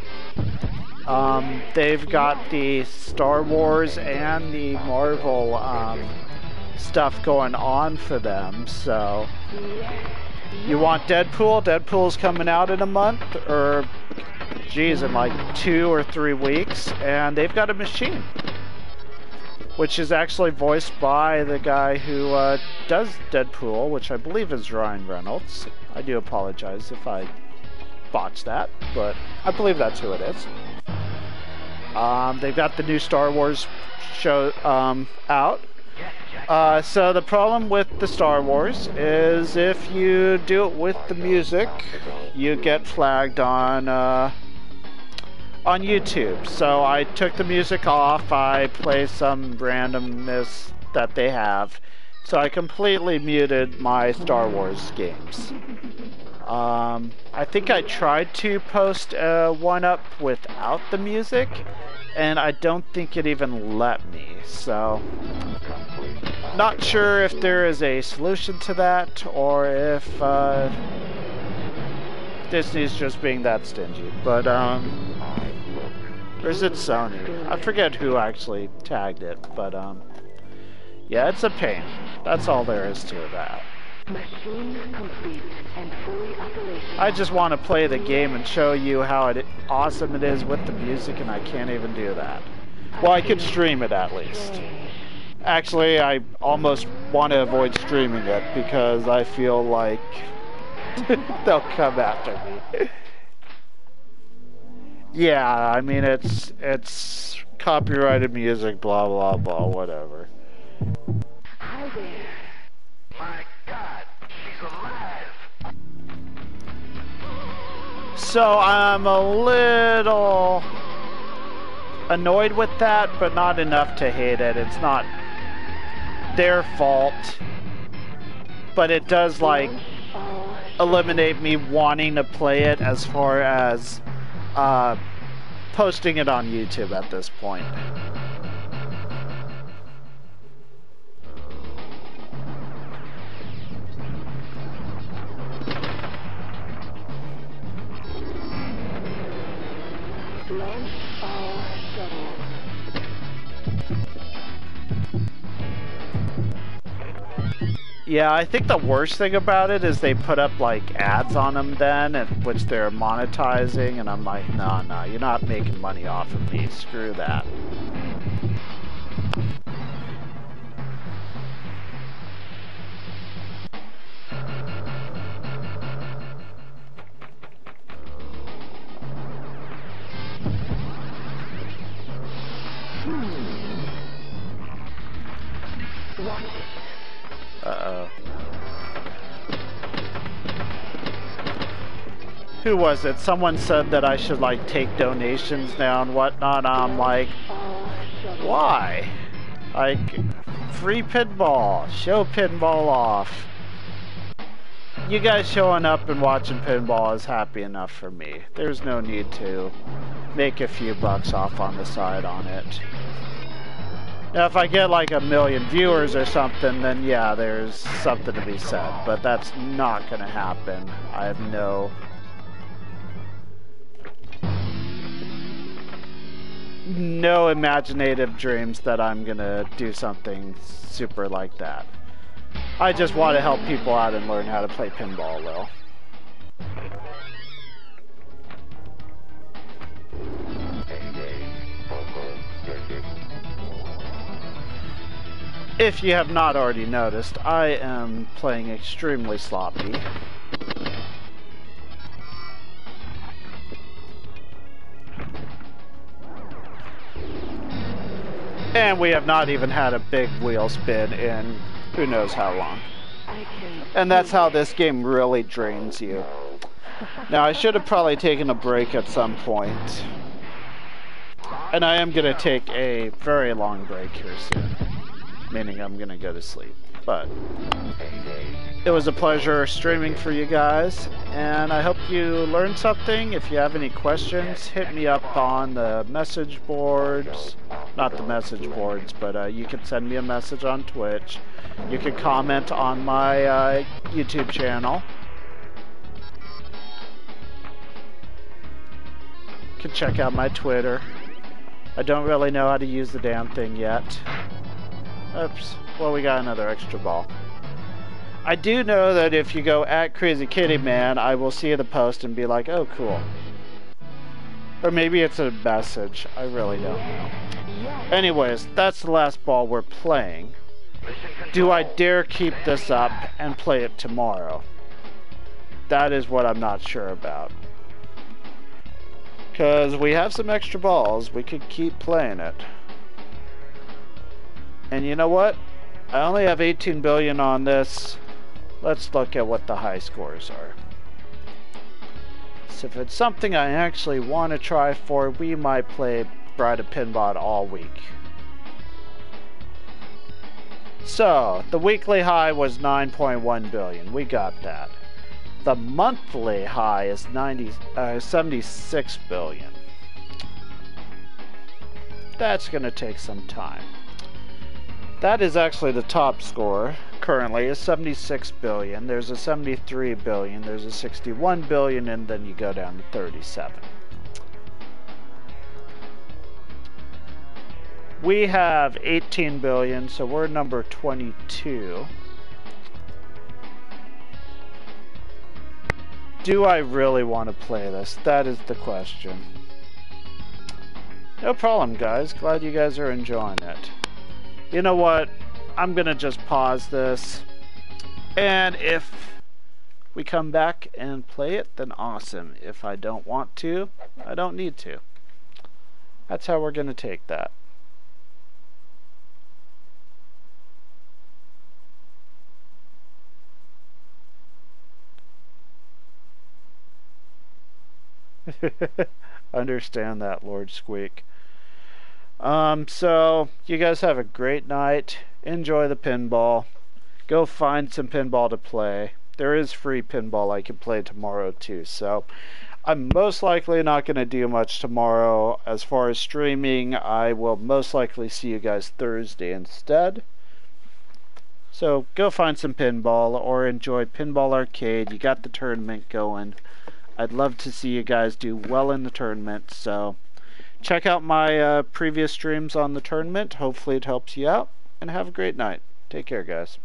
They've got the Star Wars and the Marvel stuff going on for them, so you want Deadpool? Deadpool's coming out in a month, or geez, in like 2 or 3 weeks, and they've got a machine, which is actually voiced by the guy who does Deadpool, which I believe is Ryan Reynolds. I do apologize if I botched that, but I believe that's who it is. They've got the new Star Wars show out. So the problem with the Star Wars is if you do it with the music, you get flagged on YouTube. So I took the music off. I play some randomness that they have. So I completely muted my Star Wars games. I think I tried to post one up without the music, and I don't think it even let me, so not sure if there is a solution to that, or if Disney's just being that stingy. But or is it Sony? I forget who actually tagged it, but yeah, it's a pain. That's all there is to that. Machine complete and fully operational. I just want to play the game and show you how awesome it is with the music, and I can't even do that. Well, I could stream it at least. Actually, I almost want to avoid streaming it because I feel like they'll come after me. Yeah, I mean, it's copyrighted music, blah, blah, blah, whatever. Hi there. My God, she's alive. So I'm a little annoyed with that, but not enough to hate it. It's not their fault, but it does, like, eliminate me wanting to play it as far as posting it on YouTube at this point. Launch all shuttles. Yeah, I think the worst thing about it is they put up like ads on them then, which they're monetizing, and I'm like, no, you're not making money off of me. Screw that. Watch it. Uh-oh. Who was it? Someone said that I should, like, take donations now and whatnot. I'm like, All shuttles. why? Like, free pinball. Show pinball off. You guys showing up and watching pinball is happy enough for me. There's no need to make a few bucks off on the side on it. Now, if I get like 1 million viewers or something, then yeah, there's something to be said. But that's not going to happen. I have no imaginative dreams that I'm going to do something super like that. I just want to help people out and learn how to play pinball, though. If you have not already noticed, I am playing extremely sloppy. And we have not even had a big wheel spin in who knows how long. And that's how this game really drains you. Now, I should have probably taken a break at some point. And I am going to take a very long break here soon. Meaning I'm going to go to sleep. But it was a pleasure streaming for you guys. And I hope you learned something. If you have any questions, hit me up on the message boards. Not the message boards, but you can send me a message on Twitch. You can comment on my YouTube channel. You can check out my Twitter. I don't really know how to use the damn thing yet. Oops. Well, we got another extra ball. I do know that if you go at Crazy Kitty Man, I will see the post and be like, oh, cool. Or maybe it's a message. I really don't know. Anyways, that's the last ball we're playing. Do I dare keep this up and play it tomorrow? That is what I'm not sure about. Because we have some extra balls. We could keep playing it. And you know what? I only have 18 billion on this. Let's look at what the high scores are. So if it's something I actually want to try for, we might play Bride of Pinball all week. So, the weekly high was 9.1 billion. We got that. The monthly high is 76 billion. That's going to take some time. That is actually the top score currently is 76 billion. There's a 73 billion, there's a 61 billion, and then you go down to 37. We have 18 billion, so we're number 22. Do I really want to play this? That is the question. No problem, guys. Glad you guys are enjoying it. You know what? I'm gonna just pause this. And if we come back and play it, then awesome. If I don't want to, I don't need to. That's how we're gonna take that. Understand that, Lord Squeak. So you guys have a great night. Enjoy the pinball. Go find some pinball to play. There is free pinball I can play tomorrow too. So I'm most likely not going to do much tomorrow. As far as streaming, I will most likely see you guys Thursday instead. So go find some pinball or enjoy Pinball Arcade. You got the tournament going. I'd love to see you guys do well in the tournament, so check out my previous streams on the tournament. Hopefully it helps you out, and have a great night. Take care, guys.